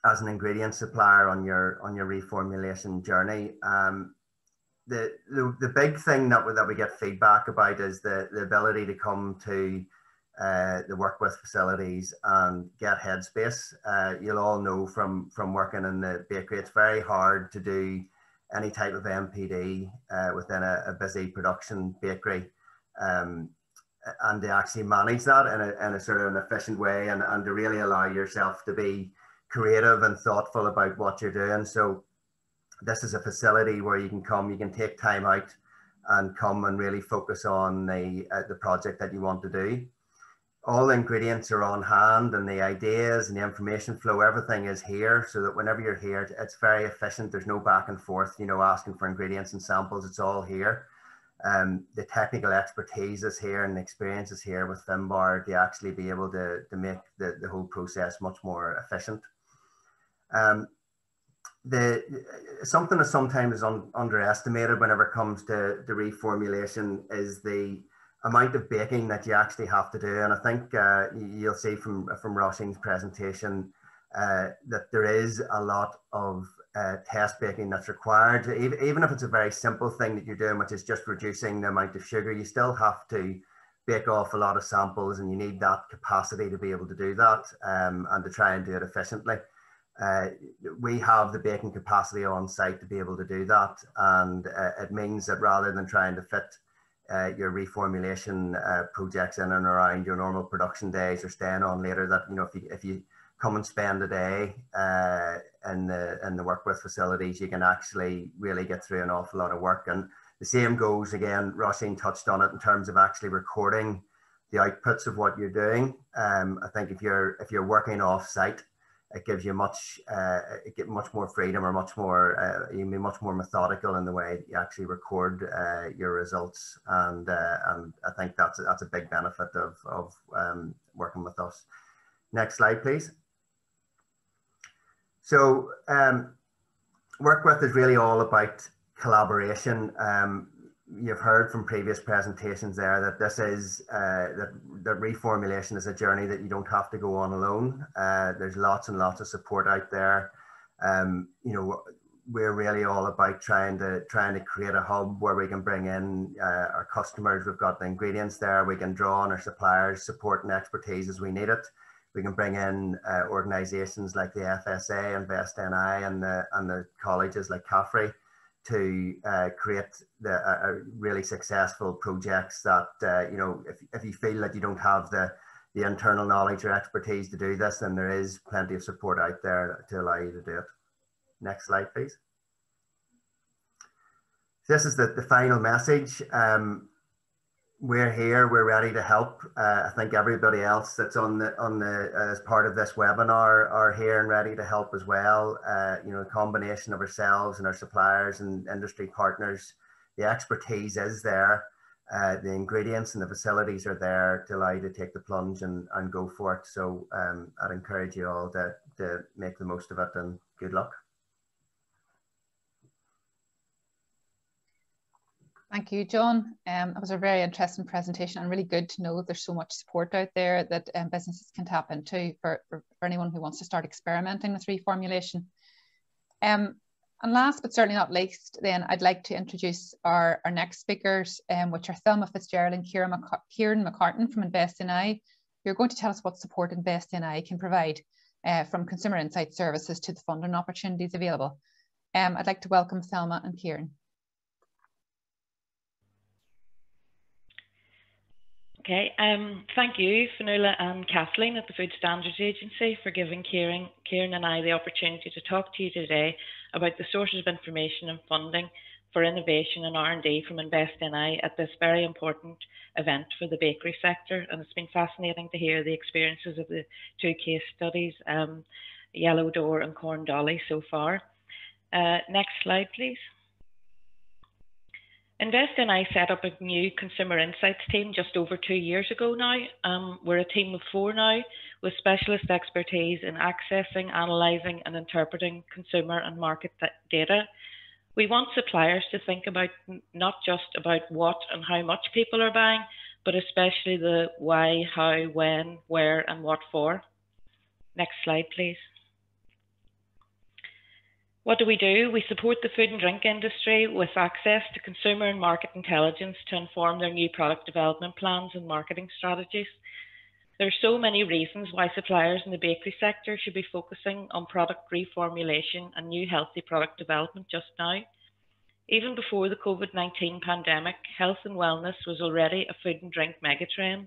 as an ingredient supplier on your reformulation journey? The big thing that we get feedback about is the ability to come to the Work With facilities and get headspace. You'll all know from working in the bakery, it's very hard to do any type of MPD within a busy production bakery, and to actually manage that in a sort of an efficient way, and to really allow yourself to be creative and thoughtful about what you're doing. So this is a facility where you can come, you can take time out and come and really focus on the project that you want to do. All the ingredients are on hand, and the ideas and the information flow, everything is here, so that whenever you're here, it's very efficient. There's no back and forth, asking for ingredients and samples. It's all here. The technical expertise is here and the experience is here with Finbar to actually be able to make the whole process much more efficient. Something that sometimes is underestimated whenever it comes to reformulation is the amount of baking that you actually have to do. And I think you'll see from Roisin's presentation that there is a lot of test baking that's required. Even if it's a very simple thing that you're doing, which is just reducing the amount of sugar, you still have to bake off a lot of samples, and you need that capacity to be able to do that, and to try and do it efficiently. We have the baking capacity on site to be able to do that, and it means that rather than trying to fit your reformulation projects in and around your normal production days or staying on later, that if you come and spend a day in the Work With facilities, you can actually really get through an awful lot of work. And the same goes, again, Roisin touched on it, in terms of actually recording the outputs of what you're doing. I think if you're working off site, it gives you much more freedom, or much more you can be much more methodical in the way that you actually record your results, and I think that's a big benefit of working with us. Next slide, please. So Work With is really all about collaboration. You've heard from previous presentations there that this is that reformulation is a journey that you don't have to go on alone. There's lots and lots of support out there. We're really all about trying to create a hub where we can bring in our customers. We've got the ingredients there. We can draw on our suppliers' support and expertise as we need it. We can bring in organisations like the FSA, Invest NI, and the colleges like Calorie to create really successful projects that, you know, if you feel that you don't have the internal knowledge or expertise to do this, then there is plenty of support out there to allow you to do it. Next slide, please. This is the final message. We're here, we're ready to help. I think everybody else that's as part of this webinar are here and ready to help as well. You know, a combination of ourselves and our suppliers and industry partners, the expertise is there, the ingredients and the facilities are there to allow you to take the plunge and go for it. So I'd encourage you all to make the most of it, and good luck. Thank you, John. It was a very interesting presentation and really good to know there's so much support out there that businesses can tap into for anyone who wants to start experimenting with reformulation. And last but certainly not least, then I'd like to introduce our next speakers, which are Thelma Fitzgerald and Kieran McCartan from Invest NI, who are going to tell us what support Invest NI can provide from consumer insight services to the funding opportunities available. I'd like to welcome Thelma and Kieran. Okay, thank you, Fionnuala and Kathleen at the Food Standards Agency for giving Kieran and I the opportunity to talk to you today about the sources of information and funding for innovation and R&D from Invest NI at this very important event for the bakery sector. And it's been fascinating to hear the experiences of the two case studies, Yellow Door and Corn Dolly so far. Next slide, please. Invest NI set up a new consumer insights team just over 2 years ago now. We're a team of 4 now with specialist expertise in accessing, analysing and interpreting consumer and market data. We want suppliers to think about not just about what and how much people are buying, but especially the why, how, when, where and what for. Next slide, please. What do? We support the food and drink industry with access to consumer and market intelligence to inform their new product development plans and marketing strategies. There are so many reasons why suppliers in the bakery sector should be focusing on product reformulation and new healthy product development just now. Even before the COVID-19 pandemic, health and wellness was already a food and drink megatrend.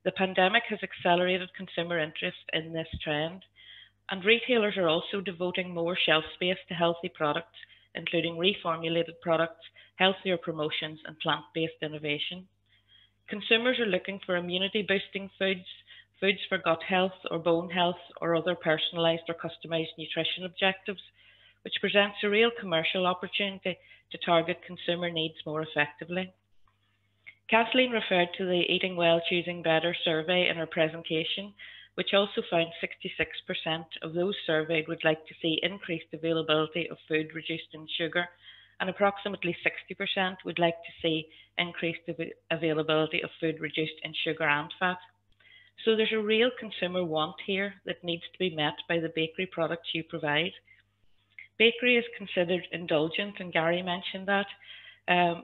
The pandemic has accelerated consumer interest in this trend. And retailers are also devoting more shelf space to healthy products, including reformulated products, healthier promotions, and plant-based innovation. Consumers are looking for immunity-boosting foods, foods for gut health or bone health, or other personalised or customised nutrition objectives, which presents a real commercial opportunity to target consumer needs more effectively. Kathleen referred to the Eating Well, Choosing Better survey in her presentation, which also found 66% of those surveyed would like to see increased availability of food reduced in sugar, and approximately 60% would like to see increased availability of food reduced in sugar and fat. So there's a real consumer want here that needs to be met by the bakery products you provide. Bakery is considered indulgent, and Gary mentioned that,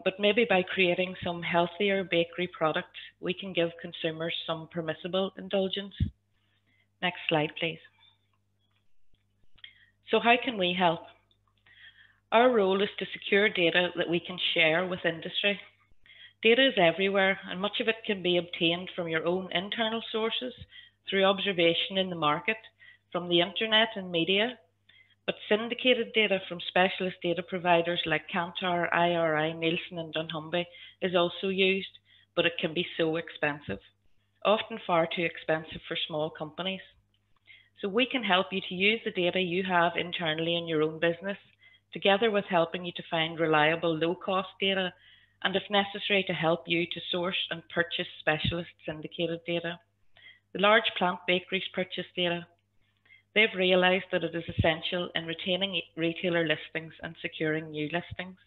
but maybe by creating some healthier bakery products, we can give consumers some permissible indulgence. Next slide, please. So how can we help? Our role is to secure data that we can share with industry. Data is everywhere, and much of it can be obtained from your own internal sources, through observation in the market, from the internet and media, but syndicated data from specialist data providers like Kantar, IRI, Nielsen and dunnhumby is also used, but it can be so expensive. Often far too expensive for small companies. So we can help you to use the data you have internally in your own business, together with helping you to find reliable, low-cost data, and if necessary, to help you to source and purchase specialist syndicated data. The large plant bakeries purchase data. They've realised that it is essential in retaining retailer listings and securing new listings.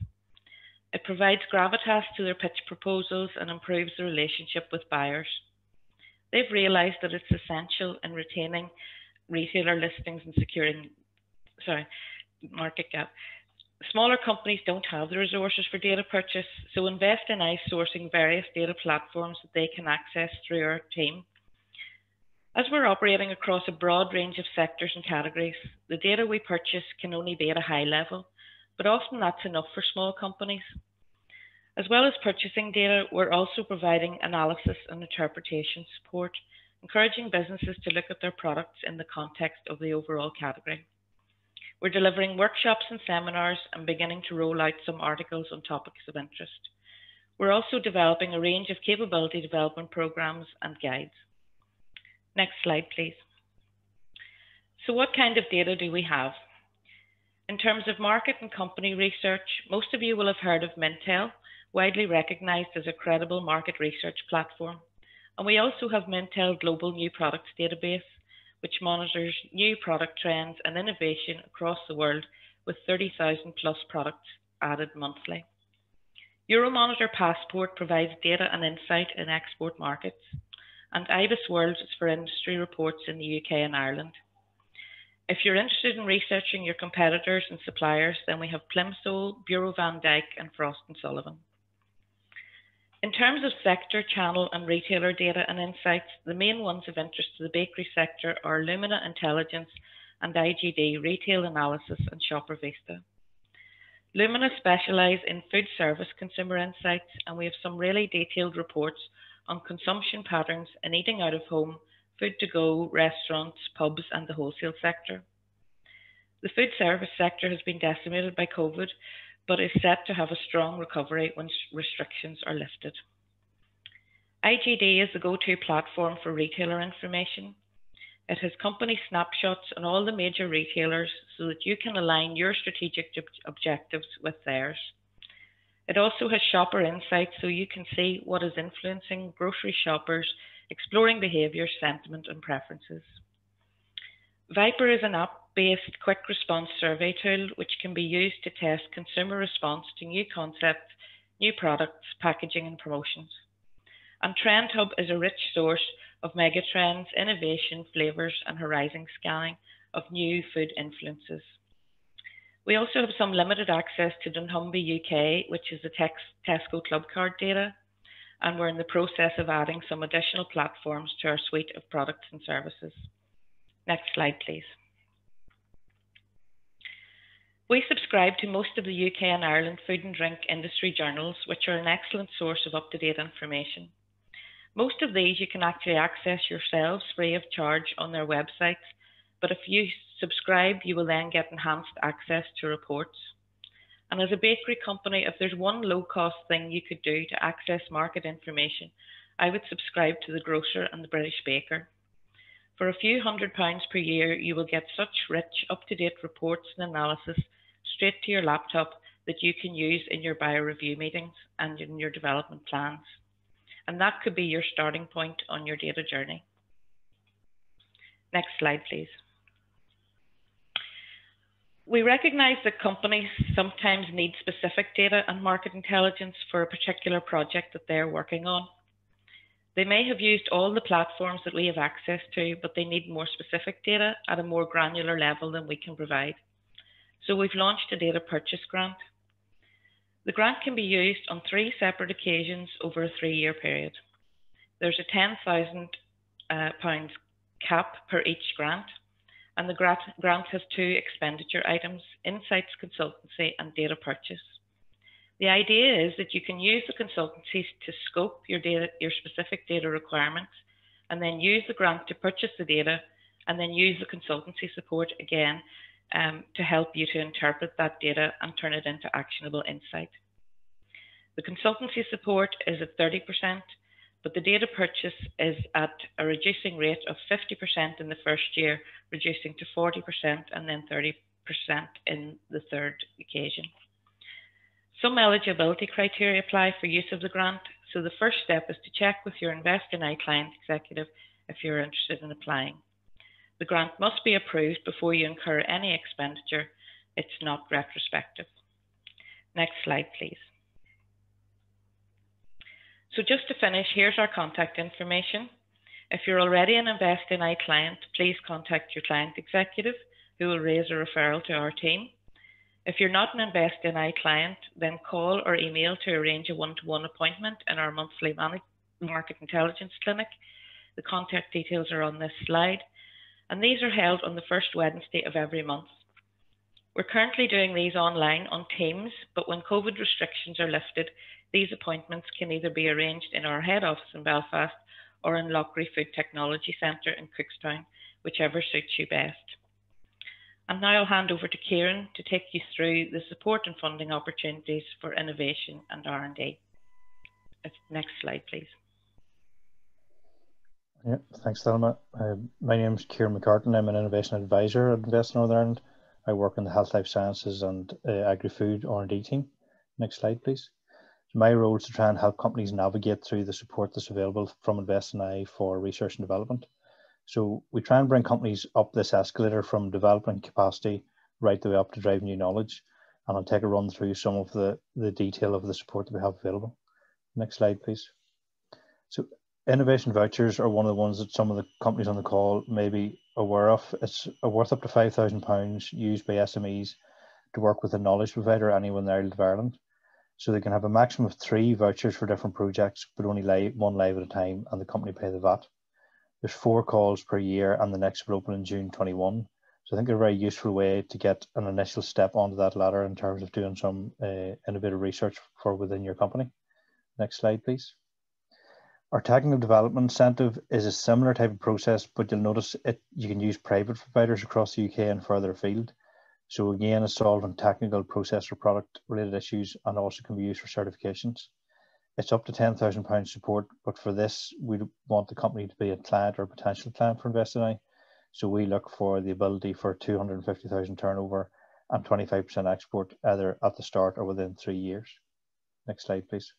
It provides gravitas to their pitch proposals and improves the relationship with buyers. They've realised that it's essential in retaining retailer listings and securing, market gap. Smaller companies don't have the resources for data purchase, so Invest NI is sourcing various data platforms that they can access through our team. As we're operating across a broad range of sectors and categories, the data we purchase can only be at a high level, but often that's enough for small companies. As well as purchasing data, we're also providing analysis and interpretation support, encouraging businesses to look at their products in the context of the overall category. We're delivering workshops and seminars and beginning to roll out some articles on topics of interest. We're also developing a range of capability development programs and guides. Next slide, please. So what kind of data do we have? In terms of market and company research, most of you will have heard of Mintel, widely recognized as a credible market research platform. And we also have Mintel Global New Products Database, which monitors new product trends and innovation across the world with 30,000 plus products added monthly. Euromonitor Passport provides data and insight in export markets, and IBIS World is for industry reports in the UK and Ireland. If you're interested in researching your competitors and suppliers, then we have Plimsoll, Bureau van Dijk, and Frost & Sullivan. In terms of sector, channel, and retailer data and insights, the main ones of interest to the bakery sector are Lumina Intelligence and IGD Retail Analysis and Shopper Vista. Lumina specialise in food service consumer insights, and we have some really detailed reports on consumption patterns in eating out of home, food to go, restaurants, pubs, and the wholesale sector. The food service sector has been decimated by COVID, but is set to have a strong recovery once restrictions are lifted. IGD is the go-to platform for retailer information. It has company snapshots on all the major retailers so that you can align your strategic objectives with theirs. It also has shopper insights so you can see what is influencing grocery shoppers, exploring behaviour, sentiment and preferences. Viper is an app-based quick response survey tool which can be used to test consumer response to new concepts, new products, packaging and promotions. And Trend Hub is a rich source of megatrends, innovation, flavours and horizon scanning of new food influences. We also have some limited access to dunnhumby UK, which is the Tesco Club Card data, and we're in the process of adding some additional platforms to our suite of products and services. Next slide, please. We subscribe to most of the UK and Ireland food and drink industry journals, which are an excellent source of up-to-date information. Most of these you can actually access yourselves free of charge on their websites, but if you subscribe, you will then get enhanced access to reports. And as a bakery company, if there's one low-cost thing you could do to access market information, I would subscribe to The Grocer and The British Baker. For a few £100 per year, you will get such rich, up-to-date reports and analysis straight to your laptop that you can use in your buyer review meetings and in your development plans. And that could be your starting point on your data journey. Next slide, please. We recognise that companies sometimes need specific data and market intelligence for a particular project that they're working on. They may have used all the platforms that we have access to, but they need more specific data at a more granular level than we can provide. So we've launched a data purchase grant. The grant can be used on 3 separate occasions over a 3-year period. There's a £10,000 cap per each grant, and the grant has 2 expenditure items: insights consultancy and data purchase. The idea is that you can use the consultancies to scope your specific data requirements, and then use the grant to purchase the data, and then use the consultancy support again to help you to interpret that data and turn it into actionable insight. The consultancy support is at 30%, but the data purchase is at a reducing rate of 50% in the first year, reducing to 40% and then 30% in the 3rd occasion. Some eligibility criteria apply for use of the grant, so the first step is to check with your Invest in I client executive if you're interested in applying. The grant must be approved before you incur any expenditure. It's not retrospective. Next slide, please. So just to finish, here's our contact information. If you're already an Invest in I client, please contact your client executive, who will raise a referral to our team. If you're not an Invest in I client, then call or email to arrange a one-to-one appointment in our monthly market intelligence clinic. The contact details are on this slide, and these are held on the first Wednesday of every month. We're currently doing these online on Teams, but when COVID restrictions are lifted, these appointments can either be arranged in our head office in Belfast or in Loughry Food Technology Centre in Cookstown, whichever suits you best. And now I'll hand over to Kieran to take you through the support and funding opportunities for innovation and R&D. Next slide, please. Yeah, thanks, Thelma. My name is Kieran McCartan. I'm an innovation advisor at Invest Northern Ireland. I work in the Health, Life Sciences and Agri-Food R&D team. Next slide, please. So my role is to try and help companies navigate through the support that's available from Invest NI for research and development. So we try and bring companies up this escalator from developing capacity right the way up to drive new knowledge. And I'll take a run through some of the detail of the support that we have available. Next slide, please. So innovation vouchers are one of the ones that some of the companies on the call may be aware of. It's worth up to £5,000 used by SMEs to work with a knowledge provider anywhere in the island of Ireland. So they can have a maximum of 3 vouchers for different projects, but only one live at a time, and the company pay the VAT. There's 4 calls per year, and the next will open in June 21. So I think they're a very useful way to get an initial step onto that ladder in terms of doing some innovative research for within your company. Next slide, please. Our technical development incentive is a similar type of process, but you'll notice you can use private providers across the UK and further afield. So again, it's solving technical, process or product related issues, and also can be used for certifications. It's up to £10,000 support, but for this, we want the company to be a client or a potential client for Invest NI. So we look for the ability for 250,000 turnover and 25% export, either at the start or within 3 years. Next slide, please.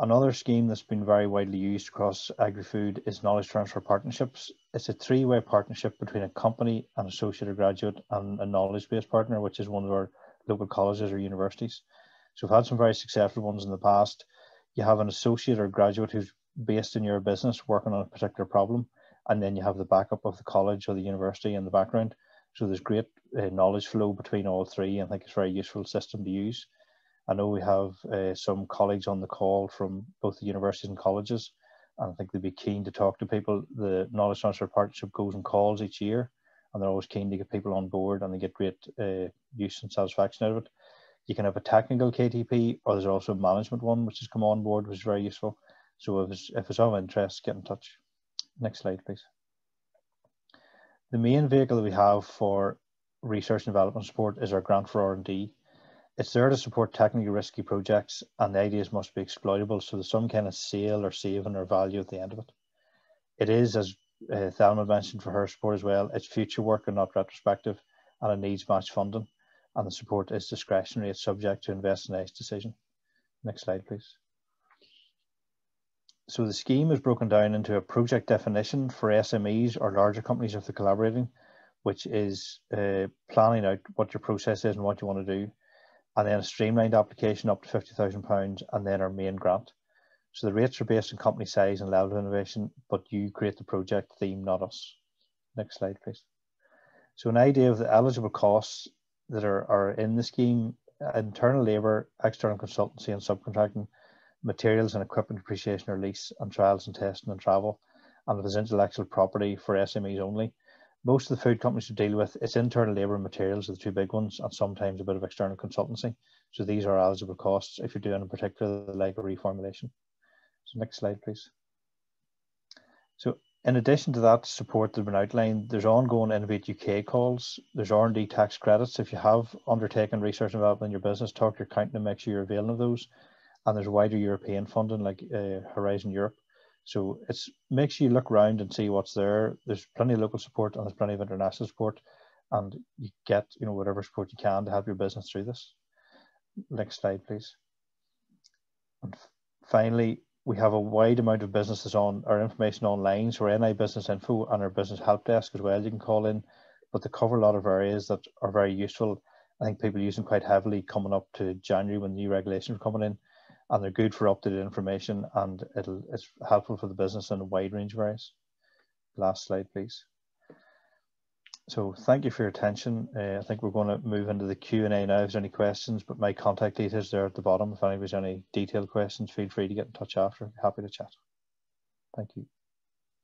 Another scheme that's been very widely used across agri-food is knowledge transfer partnerships. It's a 3-way partnership between a company, an associate graduate, and a knowledge-based partner, which is one of our local colleges or universities. So we've had some very successful ones in the past. You have an associate or graduate who's based in your business working on a particular problem, and then you have the backup of the college or the university in the background. So there's great knowledge flow between all 3, and I think it's a very useful system to use. I know we have some colleagues on the call from both the universities and colleges, and I think they'd be keen to talk to people. The Knowledge Transfer Partnership goes on calls each year, and they're always keen to get people on board, and they get great use and satisfaction out of it. You can have a technical KTP, or there's also a management one, which has come on board, which is very useful. So if it's of interest, get in touch. Next slide, please. The main vehicle that we have for research and development support is our grant for R&D. It's there to support technically risky projects, and the ideas must be exploitable, so there's some kind of sale or saving or value at the end of it. It is, as Thelma mentioned for her support as well, it's future work and not retrospective, and it needs match funding, and the support is discretionary. It's subject to Invest NI's decision. Next slide, please. So the scheme is broken down into a project definition for SMEs or larger companies if they're collaborating, which is planning out what your process is and what you want to do, and then a streamlined application up to £50,000, and then our main grant. So the rates are based on company size and level of innovation, but you create the project theme, not us. Next slide, please. So an idea of the eligible costs that are in the scheme: internal labour, external consultancy and subcontracting, materials and equipment depreciation or lease, and trials and testing and travel. And if there's intellectual property for SMEs only. Most of the food companies we deal with, it's internal labour and materials are the 2 big ones, and sometimes a bit of external consultancy. So these are eligible costs if you're doing in particular like a reformulation. So next slide, please. So in addition to that support that has been outlined, there's ongoing Innovate UK calls. There's R&D tax credits. If you have undertaken research and development in your business, talk to your accountant and make sure you're availing of those. And there's wider European funding like Horizon Europe. So it's makes you look around and see what's there. There's plenty of local support and there's plenty of international support, and you get whatever support you can to help your business through this. Next slide, please. And finally, we have a wide amount of businesses on our information online. So our NI Business Info and our Business Help Desk as well, you can call in, but they cover a lot of areas that are very useful. I think people use them quite heavily coming up to January when new regulations are coming in. And they're good for up-to-date information, and it's helpful for the business in a wide range of areas. Last slide, please. So thank you for your attention. I think we're going to move into the Q&A now if there's any questions, but my contact details there at the bottom. If anybody's any detailed questions, feel free to get in touch after. Happy to chat. Thank you.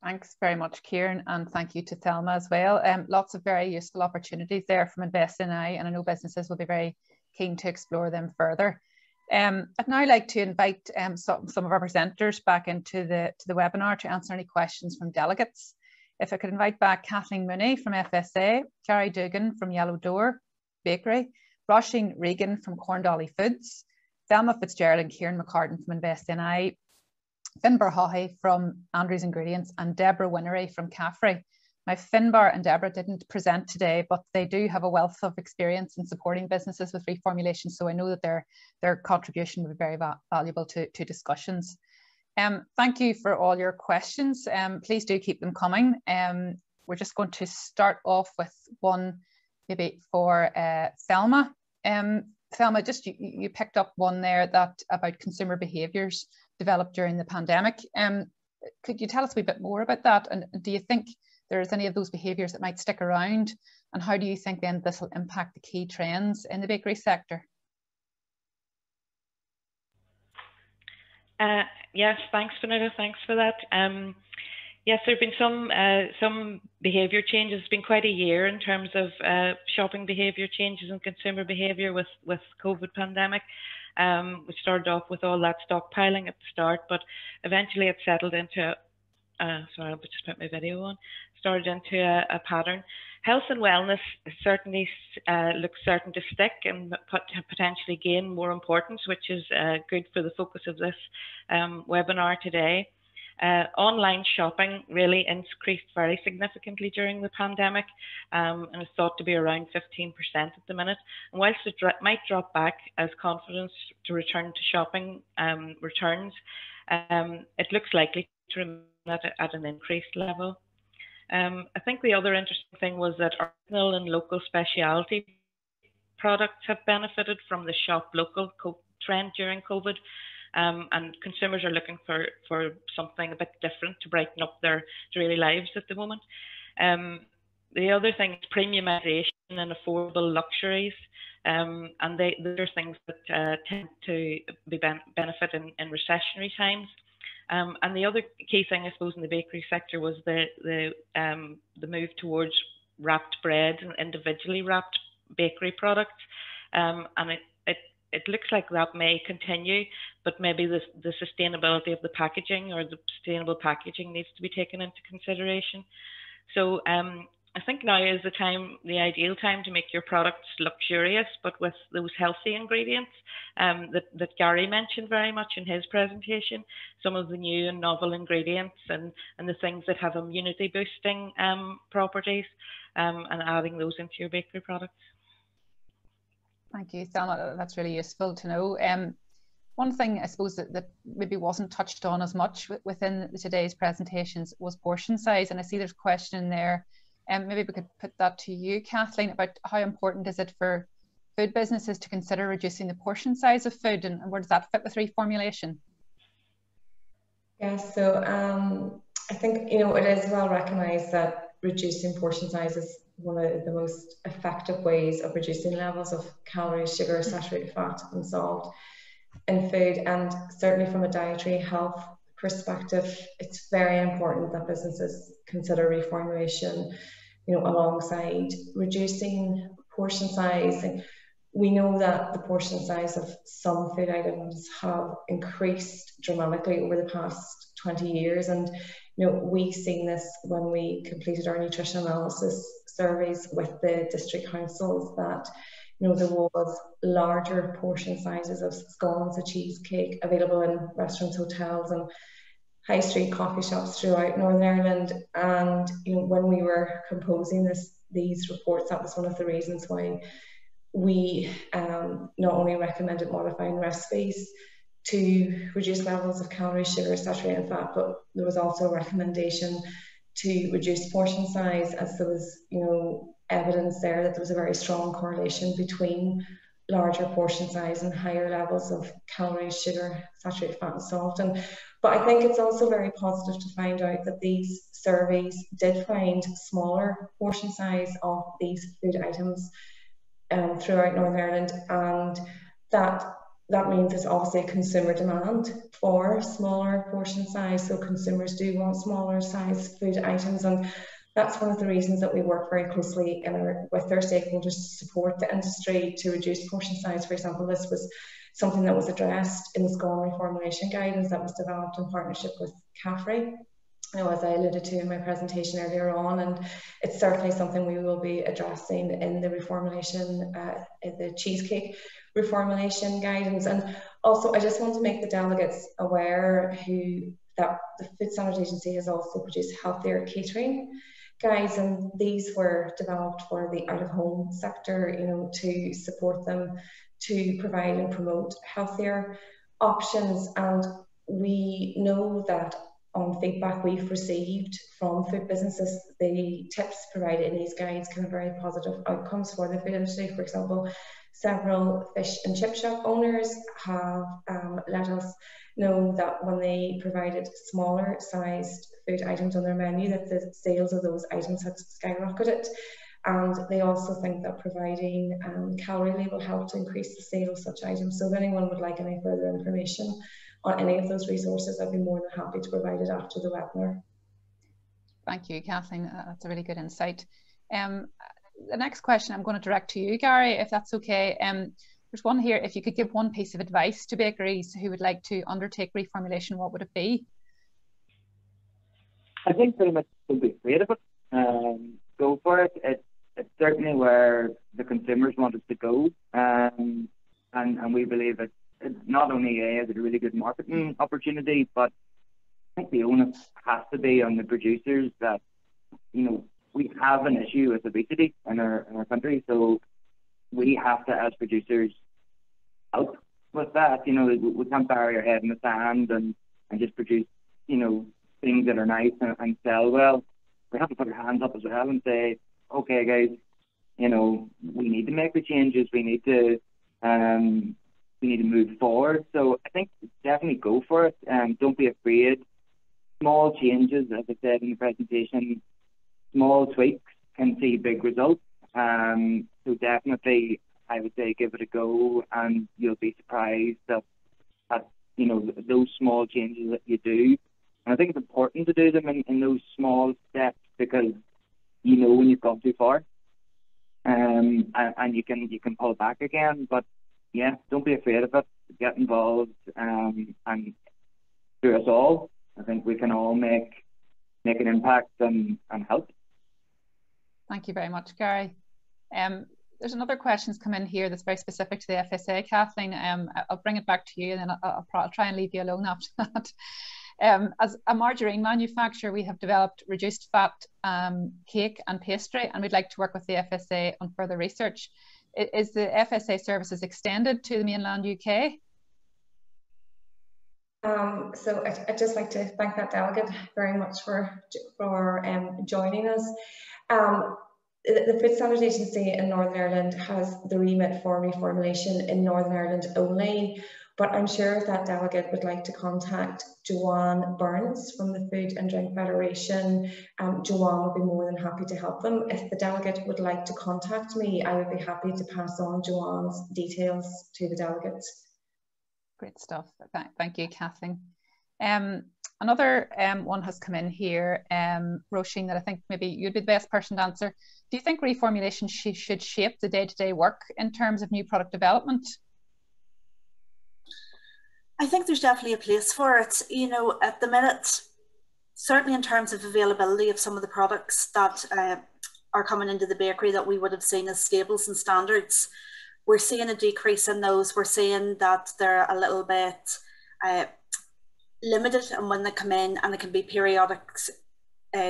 Thanks very much, Kieran, and thank you to Thelma as well. Lots of very useful opportunities there from Invest in I, and I know businesses will be very keen to explore them further. I'd now like to invite some of our presenters back into the webinar to answer any questions from delegates. If I could invite back Kathleen Mooney from FSA, Carrie Dugan from Yellow Door Bakery, Roisin Regan from Corn Dolly Foods, Thelma Fitzgerald and Kieran McCartan from Invest in I, Finbar Haughey from Andrew's Ingredients, and Deborah Winnery from Caffrey. Now, Finbar and Deborah didn't present today, but they do have a wealth of experience in supporting businesses with reformulation, so I know that their contribution will be very valuable to discussions. Thank you for all your questions. Please do keep them coming. We're just going to start off with one maybe for Thelma. Thelma, just you picked up one there that about consumer behaviours developed during the pandemic. Could you tell us a wee bit more about that? And do you think there's any of those behaviours that might stick around? And how do you think then this will impact the key trends in the bakery sector? Yes, thanks, Vanessa. Thanks for that. Yes, there have been some behaviour changes. It's been quite a year in terms of shopping behaviour changes and consumer behaviour with COVID pandemic. We started off with all that stockpiling at the start, but eventually it settled into, sorry, I'll just put my video on, started into a pattern. Health and wellness certainly looks certain to stick and potentially gain more importance, which is good for the focus of this webinar today. Online shopping really increased very significantly during the pandemic and is thought to be around 15% at the minute. And whilst it might drop back as confidence to return to shopping returns, it looks likely to remain at an increased level. I think the other interesting thing was that original and local specialty products have benefited from the shop local trend during COVID. And consumers are looking for something a bit different to brighten up their daily lives at the moment. The other thing is premiumization and affordable luxuries, and they're things that tend to be benefit in recessionary times. And the other key thing, I suppose, in the bakery sector was the move towards wrapped bread and individually wrapped bakery products, and it looks like that may continue, but maybe the sustainability of the packaging or the sustainable packaging needs to be taken into consideration. So I think now is the ideal time to make your products luxurious, but with those healthy ingredients that Gary mentioned very much in his presentation, some of the new and novel ingredients and the things that have immunity boosting properties, and adding those into your bakery products. Thank you, Thelma. That's really useful to know. One thing I suppose that maybe wasn't touched on as much within today's presentations was portion size. And I see there's a question in there. Maybe we could put that to you, Kathleen, about how important is it for food businesses to consider reducing the portion size of food, and where does that fit with reformulation? Yeah, so I think, it is well recognised that reducing portion size is one of the most effective ways of reducing levels of calories, sugar, saturated fat and salt in food. And certainly from a dietary health perspective, it's very important that businesses consider reformulation, alongside reducing portion size. And we know that the portion size of some food items have increased dramatically over the past 20 years. And we've seen this when we completed our nutrition analysis surveys with the district councils, that there was larger portion sizes of scones and cheesecake available in restaurants, hotels and high street coffee shops throughout Northern Ireland. And when we were composing these reports, that was one of the reasons why we not only recommended modifying recipes to reduce levels of calories, sugar, saturated fat, but there was also a recommendation to reduce portion size, as there was evidence there that there was a very strong correlation between larger portion size and higher levels of calories, sugar, saturated fat and salt. But I think it's also very positive to find out that these surveys did find smaller portion size of these food items throughout Northern Ireland, and that that means there's obviously a consumer demand for smaller portion size, so consumers do want smaller size food items, and that's one of the reasons that we work very closely with our stakeholders to support the industry to reduce portion size. For example, this was something that was addressed in the SCORM reformulation guidance that was developed in partnership with Calorie, as I alluded to in my presentation earlier on, and it's certainly something we will be addressing in the reformulation, in the cheesecake reformulation guidance. And also, I just want to make the delegates aware that the Food Standards Agency has also produced healthier catering guides, and these were developed for the out-of-home sector, to support them to provide and promote healthier options. And we know that on feedback we've received from food businesses, the tips provided in these guides can have very positive outcomes for the food industry. For example, several fish and chip shop owners have let us know that when they provided smaller sized food items on their menu, that the sales of those items had skyrocketed. And they also think that providing calorie label helped to increase the sale of such items. So if anyone would like any further information on any of those resources, I'd be more than happy to provide it after the webinar. Thank you, Kathleen. That's a really good insight. The next question I'm going to direct to you, Gary, if that's okay. There's one here. If you could give one piece of advice to bakeries who would like to undertake reformulation, what would it be? I think pretty much don't be afraid of it. Go for it. It's certainly where the consumers want us to go, and we believe it's not only is it a really good marketing opportunity, but I think the onus has to be on the producers that, we have an issue with obesity in our country, so we have to, as producers, help with that. We can't bury our head in the sand and just produce, things that are nice and sell well. We have to put our hands up as well and say, okay, guys, we need to make the changes. We need to move forward. So I think definitely go for it. Don't be afraid. Small changes, as I said in the presentation, small tweaks can see big results. So definitely, I would say give it a go, and you'll be surprised at those small changes that you do. And I think it's important to do them in those small steps, because when you've gone too far, and you can pull back again. But yeah, don't be afraid of it. Get involved, and through us all, I think we can all make an impact and help. Thank you very much, Gary. There's another question that's come in here that's very specific to the FSA, Kathleen. I'll bring it back to you, and then I'll try and leave you alone after that. As a margarine manufacturer, we have developed reduced fat cake and pastry, and we'd like to work with the FSA on further research. Is the FSA services extended to the mainland UK? So I'd just like to thank that delegate very much for joining us. The Food Standards Agency in Northern Ireland has the remit for reformulation in Northern Ireland only, but I'm sure if that delegate would like to contact Joanne Burns from the Food and Drink Federation, Joanne would be more than happy to help them. If the delegate would like to contact me, I would be happy to pass on Joanne's details to the delegates. Great stuff. Thank you, Kathleen. Another one has come in here, Roisin, that I think maybe you'd be the best person to answer. Do you think reformulation should shape the day-to-day work in terms of new product development? I think there's definitely a place for it. At the minute, certainly in terms of availability of some of the products that are coming into the bakery that we would have seen as staples and standards, we're seeing a decrease in those. We're seeing that they're a little bit limited in when they come in, and it can be periodic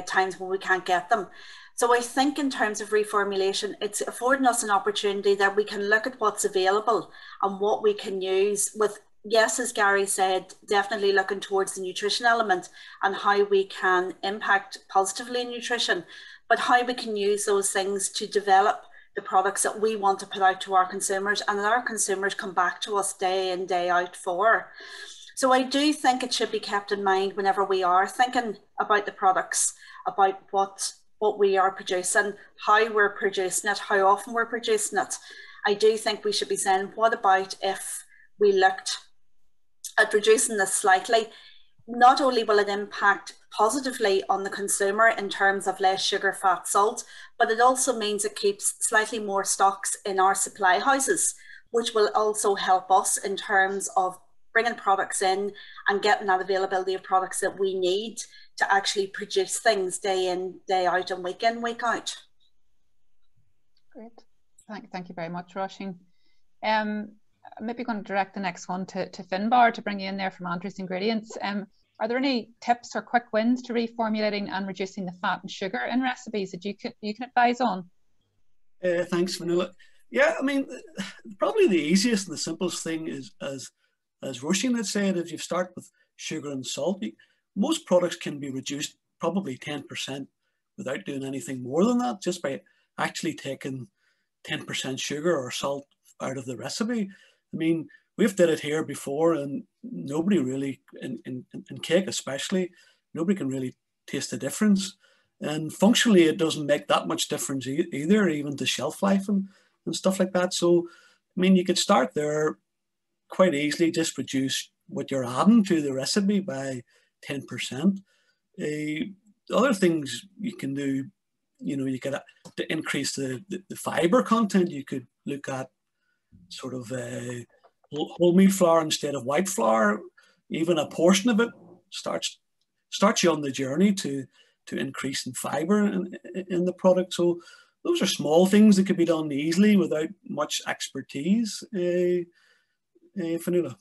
times when we can't get them. So I think in terms of reformulation, it's affording us an opportunity that we can look at what's available and what we can use with, yes, as Gary said, definitely looking towards the nutrition element and how we can impact positively nutrition, but how we can use those things to develop the products that we want to put out to our consumers and that our consumers come back to us day in, day out for. So I do think it should be kept in mind whenever we are thinking about the products, about what we are producing, how we're producing it, how often we're producing it. I do think we should be saying, what about if we looked at reducing this slightly, not only will it impact positively on the consumer in terms of less sugar, fat, salt, but it also means it keeps slightly more stocks in our supply houses, which will also help us in terms of bringing products in and getting that availability of products that we need to actually produce things day in, day out, and week in, week out. Great. Thank you very much, Roisin. Maybe going to direct the next one to Finbar to bring you in there from Andrew's Ingredients. Are there any tips or quick wins to reformulating and reducing the fat and sugar in recipes that you can advise on? Thanks, Vanilla. Yeah, I mean, probably the easiest and the simplest thing is, as Roisin had said, if you start with sugar and salt, most products can be reduced probably 10% without doing anything more than that, just by actually taking 10% sugar or salt out of the recipe. I mean, we've did it here before, and nobody really, in cake especially, nobody can really taste the difference. And functionally, it doesn't make that much difference either, even to shelf life and stuff like that. So, I mean, you could start there quite easily, just reduce what you're adding to the recipe by 10%. Other things you can do, you know, you could to increase the fiber content. You could look at sort of wholemeal flour instead of white flour. Even a portion of it starts you on the journey to increase in fiber in the product. So those are small things that could be done easily without much expertise. Fanula.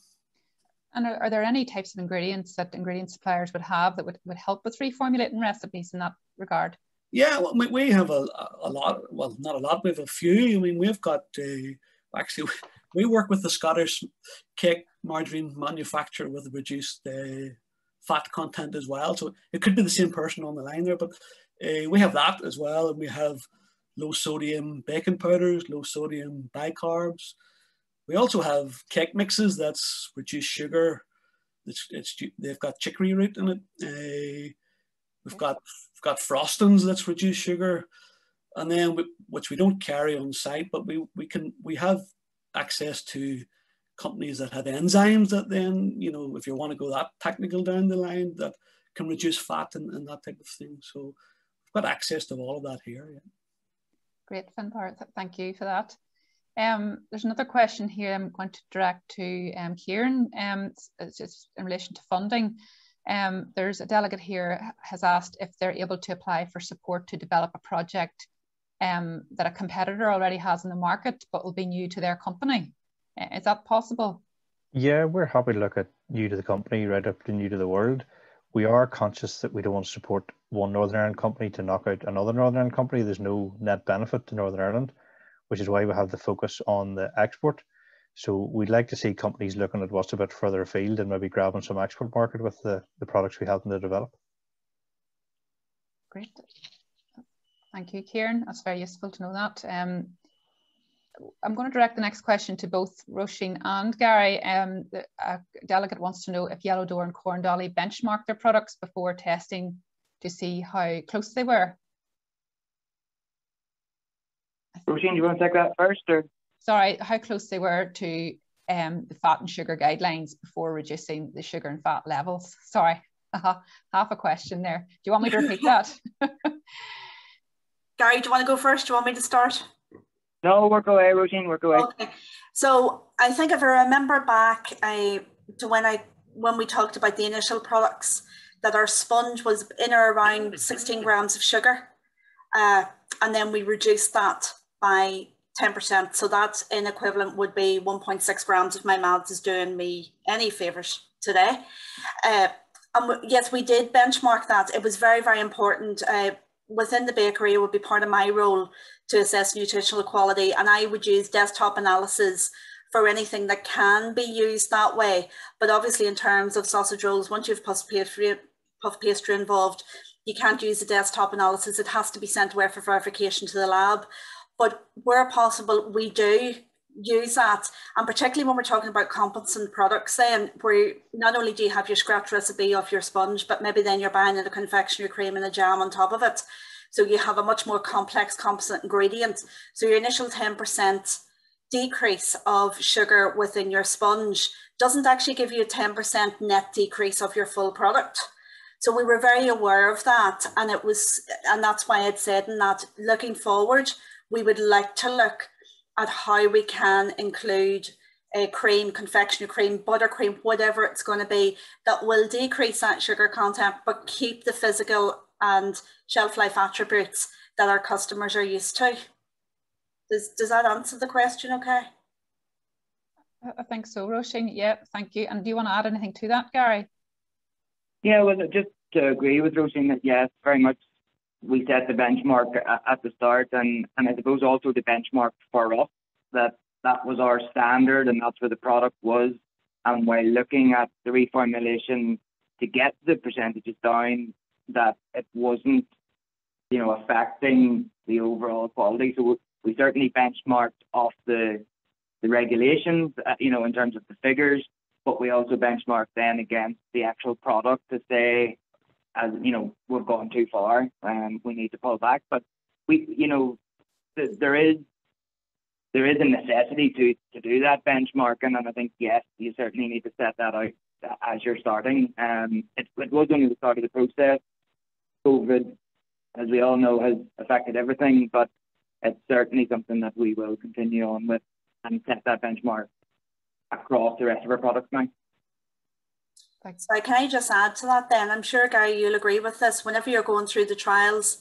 And are there any types of ingredients that ingredient suppliers would have that would help with reformulating recipes in that regard? Yeah, well, we have a lot, well, not a lot, we have a few. I mean, we've got, actually, we work with the Scottish cake margarine manufacturer with a reduced fat content as well. So it could be the same person on the line there, but we have that as well. And we have low sodium baking powders, low sodium bicarbs. We also have cake mixes that's reduced sugar. They've got chicory root in it. We've got frostings that's reduced sugar, and then which we don't carry on site, but we have access to companies that have enzymes that then, you know, if you want to go that technical down the line, that can reduce fat and that type of thing. So we've got access to all of that here. Yeah. Great, Finbar. Thank you for that. There's another question here I'm going to direct to Kieran. It's just in relation to funding. There's a delegate here has asked if they're able to apply for support to develop a project that a competitor already has in the market, but will be new to their company. Is that possible? Yeah, we're happy to look at new to the company, right up to new to the world. We are conscious that we don't want to support one Northern Ireland company to knock out another Northern Ireland company. There's no net benefit to Northern Ireland, which is why we have the focus on the export. So we'd like to see companies looking at what's a bit further afield and maybe grabbing some export market with the products we help them to develop. Great. Thank you, Kieran. That's very useful to know that. I'm going to direct the next question to both Roisin and Gary. The delegate wants to know if Yellow Door and Corn Dolly benchmarked their products before testing to see how close they were. Roisin, do you want to take that first? Or? Sorry, how close they were to the fat and sugar guidelines before reducing the sugar and fat levels. Sorry, half a question there. Do you want me to repeat that? Gary, do you want to go first? Do you want me to start? No, work away, Roisin, work away. Okay. So I think if I remember back to when we talked about the initial products, that our sponge was in or around 16 grams of sugar, and then we reduced that by 10%. So that in equivalent would be 1.6 grams if my maths is doing me any favours today. And yes, we did benchmark that. It was very, very important. Within the bakery, it would be part of my role to assess nutritional quality, and I would use desktop analysis for anything that can be used that way. But obviously in terms of sausage rolls, once you have puff pastry involved, you can't use the desktop analysis. It has to be sent away for verification to the lab. But where possible, we do use that. And particularly when we're talking about compensant products, then where not only do you have your scratch recipe of your sponge, but maybe then you're buying in a confectionery cream and a jam on top of it. So you have a much more complex composite ingredient. So your initial 10% decrease of sugar within your sponge doesn't actually give you a 10% net decrease of your full product. So we were very aware of that, and that's why I'd said in that looking forward, we would like to look at how we can include a cream, confectionery cream, buttercream, whatever it's going to be, that will decrease that sugar content but keep the physical and shelf life attributes that our customers are used to. Does that answer the question okay? I think so, Roisin. Yeah, thank you. And do you want to add anything to that, Gary? Yeah, well, just to agree with Roisin that yes, very much we set the benchmark at the start, and I suppose also the benchmark for us, that was our standard and that's where the product was. And while looking at the reformulation to get the percentages down, that it wasn't, affecting the overall quality. So we certainly benchmarked off the regulations, in terms of the figures, but we also benchmarked then against the actual product to say, as we've gone too far and we need to pull back. But there is a necessity to do that benchmarking, and I think yes, you certainly need to set that out as you're starting. It was only the start of the process. COVID, as we all know, has affected everything, but it's certainly something that we will continue on with and set that benchmark across the rest of our products now. Thanks. So can I just add to that then? I'm sure, Gary, you'll agree with this. Whenever you're going through the trials,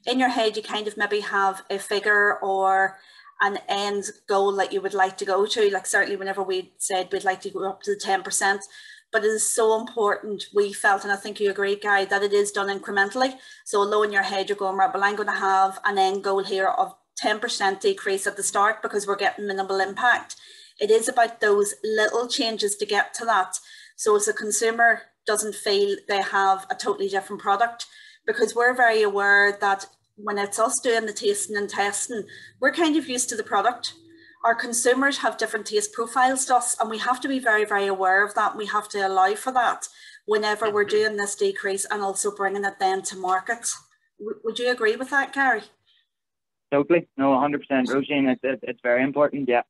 in your head, you kind of maybe have a figure or an end goal that you would like to go to. Like certainly whenever we said we'd like to go up to the 10%, but it is so important, we felt, and I think you agree, Gary, that it is done incrementally. So although in your head you're going, right, well, I'm going to have an end goal here of 10% decrease at the start because we're getting minimal impact. It is about those little changes to get to that. So as a consumer doesn't feel they have a totally different product, because we're very aware that when it's us doing the tasting and testing, we're kind of used to the product. Our consumers have different taste profiles to us, and we have to be very, very aware of that. We have to allow for that whenever we're doing this decrease and also bringing it then to market. Would you agree with that, Gary? Totally. No, 100%. Roisin, it's very important, yeah.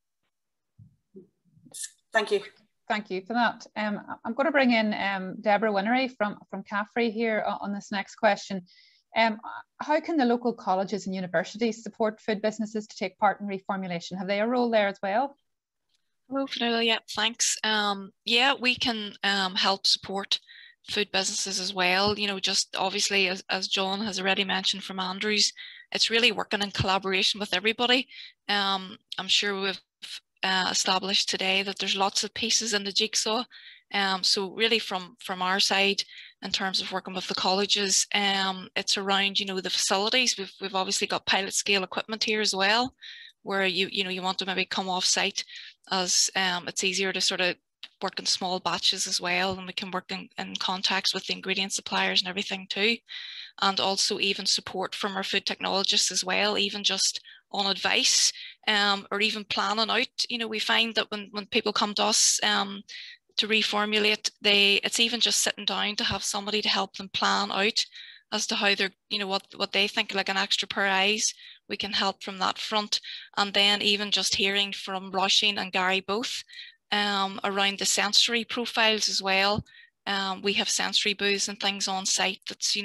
Thank you. Thank you for that. I'm going to bring in Deborah Winnery from CAFRE here on this next question. How can the local colleges and universities support food businesses to take part in reformulation? Have they a role there as well? Hello, Finola. Yeah, thanks. Yeah, we can help support food businesses as well. Just obviously, as John has already mentioned from Andrews, it's really working in collaboration with everybody. I'm sure we've established today that there's lots of pieces in the jigsaw. So really from our side, in terms of working with the colleges, it's around, the facilities. We've obviously got pilot scale equipment here as well, where you want to maybe come off site, as it's easier to sort of work in small batches as well, and we can work in contacts with the ingredient suppliers and everything too. And also even support from our food technologists as well, even just on advice, or even planning out. We find that when people come to us to reformulate, it's even just sitting down to have somebody to help them plan out as to how they're, what they think, like an extra pair of eyes. We can help from that front. And then even just hearing from Roisin and Gary both around the sensory profiles as well. We have sensory booths and things on site that's,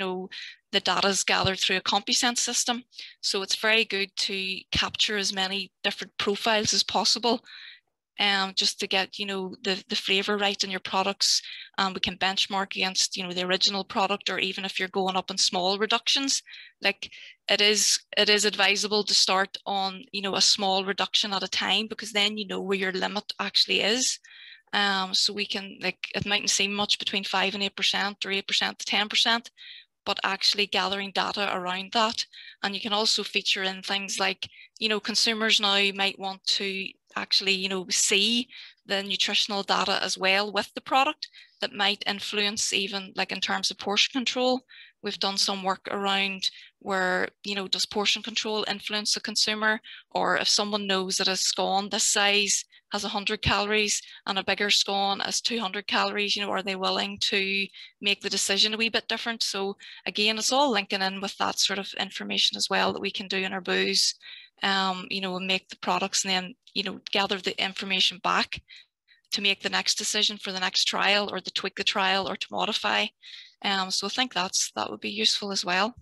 the data is gathered through a CompuSense system. So it's very good to capture as many different profiles as possible, just to get, the flavour right in your products. We can benchmark against, the original product, or even if you're going up in small reductions, like it is advisable to start on, a small reduction at a time, because then you know where your limit actually is. So we can, it mightn't seem much between 5 and 8% or 8% to 10%, but actually gathering data around that. And you can also feature in things like, consumers now might want to actually, see the nutritional data as well with the product that might influence, even like in terms of portion control. We've done some work around where, does portion control influence the consumer? Or if someone knows that a scone this size has 100 calories and a bigger scone has 200 calories, are they willing to make the decision a wee bit different? So again, it's all linking in with that sort of information as well that we can do in our booths. you know, and make the products, and then, you know, gather the information back to make the next decision for the next trial, or to tweak the trial, or to modify. So I think that would be useful as well.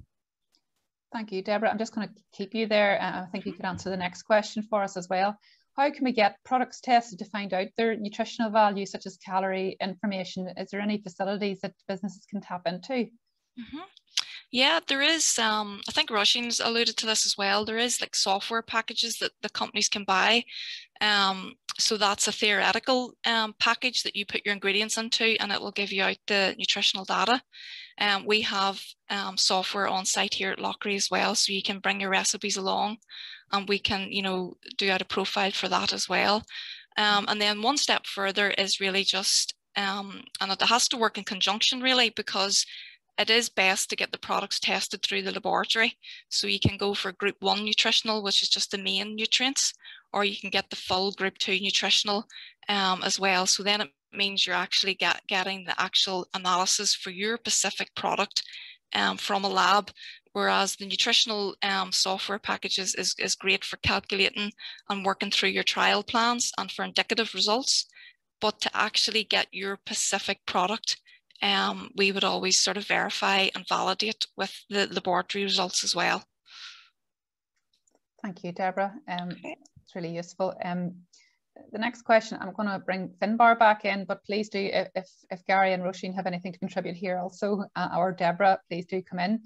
Thank you, Deborah. I'm just going to keep you there. I think you could answer the next question for us as well. How can we get products tested to find out their nutritional value, such as calorie information? Is there any facilities that businesses can tap into? Yeah, there is. I think Roisin's alluded to this as well. There is like software packages that the companies can buy. So that's a theoretical package that you put your ingredients into, and it will give you out the nutritional data. We have software on site here at Lockery as well, so you can bring your recipes along, and we can, you know, do out a profile for that as well. And then one step further is really just, and it has to work in conjunction really, because it is best to get the products tested through the laboratory. So you can go for group 1 nutritional, which is just the main nutrients, or you can get the full group 2 nutritional as well. So then it means you're actually getting the actual analysis for your specific product from a lab, whereas the nutritional software packages is great for calculating and working through your trial plans and for indicative results. But to actually get your specific product, we would always sort of verify and validate with the laboratory results as well. Thank you, Deborah. It's really useful. The next question, I'm going to bring Finbar back in, but please do, if Gary and Roisin have anything to contribute here also, or Deborah, please do come in.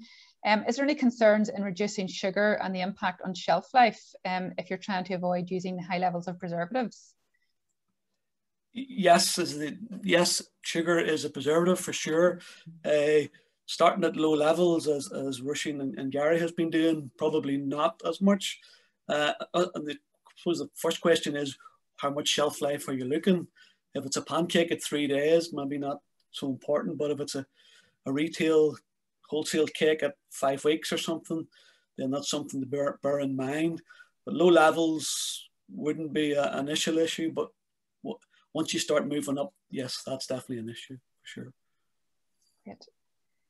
Is there any concerns in reducing sugar and the impact on shelf life if you're trying to avoid using high levels of preservatives? Yes, yes, sugar is a preservative for sure. Starting at low levels, as Roisin and Gary has been doing, probably not as much. And I suppose the first question is, how much shelf life are you looking? If it's a pancake at 3 days, maybe not so important, but if it's a retail wholesale cake at 5 weeks or something, then that's something to bear in mind. But low levels wouldn't be an initial issue, but once you start moving up, yes, that's definitely an issue for sure. Great.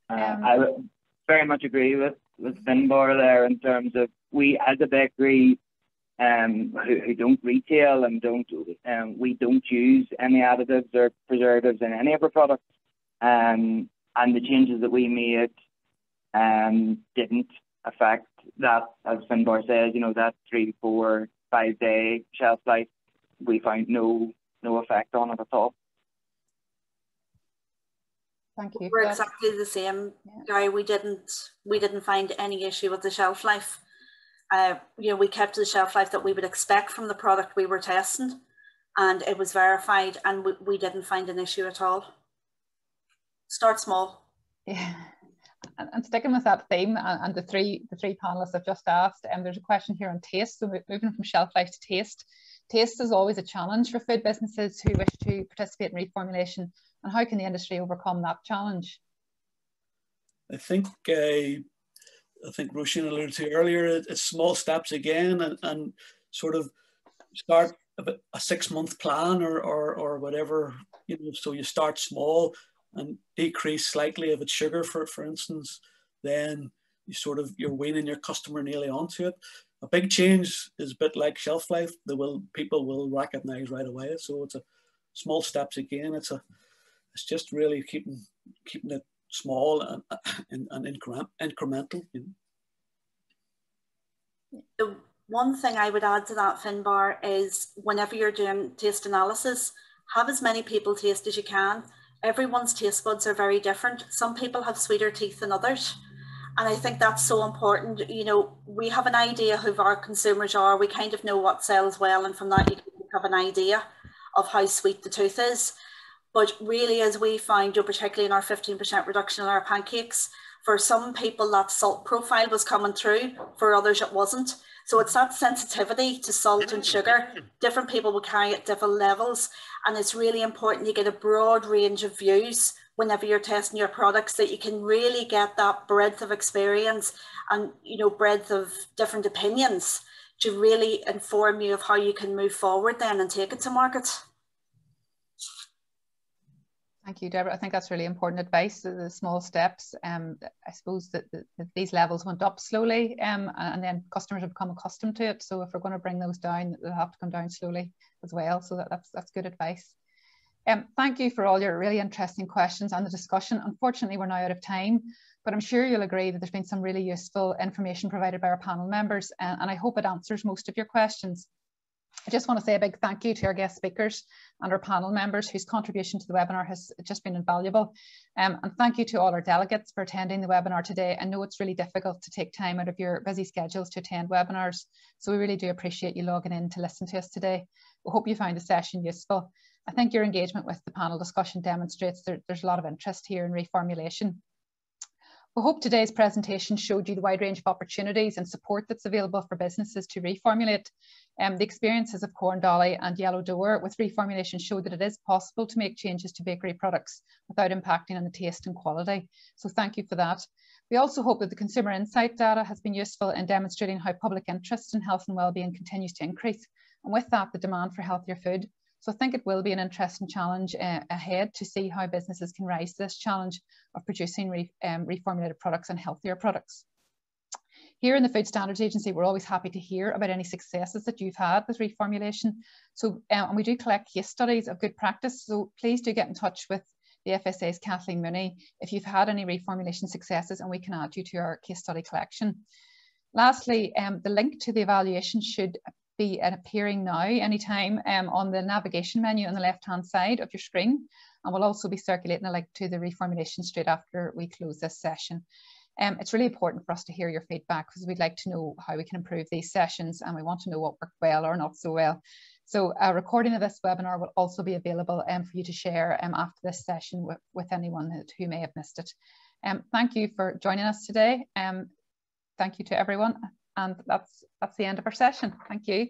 I would very much agree with Finbar there in terms of we as a bakery who don't retail and we don't use any additives or preservatives in any of our products, and the changes that we made didn't affect that, as Finbar says, you know, that 3, 4, 5 day shelf life. We found no effect on it at all. Thank you. We're exactly the same, Gary. We didn't find any issue with the shelf life. You know, we kept the shelf life that we would expect from the product we were testing, and it was verified, and we didn't find an issue at all. Start small. Yeah, and sticking with that theme, and the three panelists have just asked, there's a question here on taste. So moving from shelf life to taste. Taste is always a challenge for food businesses who wish to participate in reformulation, and how can the industry overcome that challenge? I think Roisin alluded to earlier, it's small steps again, and sort of start a 6-month plan or whatever, you know, so you start small and decrease slightly if it's sugar, for instance, then you're weaning your customer nearly onto it. A big change is a bit like shelf life. People will recognize right away. So it's a small steps again. It's just really keeping it small and incremental. You know. The one thing I would add to that, Finbar, is whenever you're doing taste analysis, have as many people taste as you can. Everyone's taste buds are very different. Some people have sweeter teeth than others. And I think that's so important. You know, we have an idea who our consumers are. We kind of know what sells well, and from that you can have an idea of how sweet the tooth is. But really, as we found, particularly in our 15% reduction in our pancakes, for some people that salt profile was coming through, for others it wasn't. So it's that sensitivity to salt and sugar. Different people will carry it at different levels, and it's really important you get a broad range of views whenever you're testing your products, that you can really get that breadth of experience and, you know, breadth of different opinions to really inform you of how you can move forward then and take it to market. Thank you, Deborah. I think that's really important advice. The small steps. I suppose that these levels went up slowly, and then customers have become accustomed to it. So if we're going to bring those down, they'll have to come down slowly as well. So that's good advice. Thank you for all your really interesting questions and the discussion. Unfortunately, we're now out of time, but I'm sure you'll agree that there's been some really useful information provided by our panel members, and I hope it answers most of your questions. I just want to say a big thank you to our guest speakers and our panel members whose contribution to the webinar has just been invaluable. And thank you to all our delegates for attending the webinar today. I know it's really difficult to take time out of your busy schedules to attend webinars, so we really do appreciate you logging in to listen to us today. We hope you found the session useful. I think your engagement with the panel discussion demonstrates there's a lot of interest here in reformulation. We hope today's presentation showed you the wide range of opportunities and support that's available for businesses to reformulate. The experiences of Corn Dolly and Yellow Door with reformulation show that it is possible to make changes to bakery products without impacting on the taste and quality. So thank you for that. We also hope that the consumer insight data has been useful in demonstrating how public interest in health and wellbeing continues to increase, and with that, the demand for healthier food. So I think it will be an interesting challenge ahead to see how businesses can rise to this challenge of producing reformulated products and healthier products. Here in the Food Standards Agency, we're always happy to hear about any successes that you've had with reformulation. So, and we do collect case studies of good practice. So please do get in touch with the FSA's Kathleen Mooney if you've had any reformulation successes, and we can add you to our case study collection. Lastly, the link to the evaluation should be appearing now anytime on the navigation menu on the left-hand side of your screen, and we'll also be circulating a link to the reformulation straight after we close this session. It's really important for us to hear your feedback because we'd like to know how we can improve these sessions, and we want to know what worked well or not so well. So a recording of this webinar will also be available for you to share after this session with anyone who may have missed it. Thank you for joining us today. Thank you to everyone. And that's the end of our session. Thank you.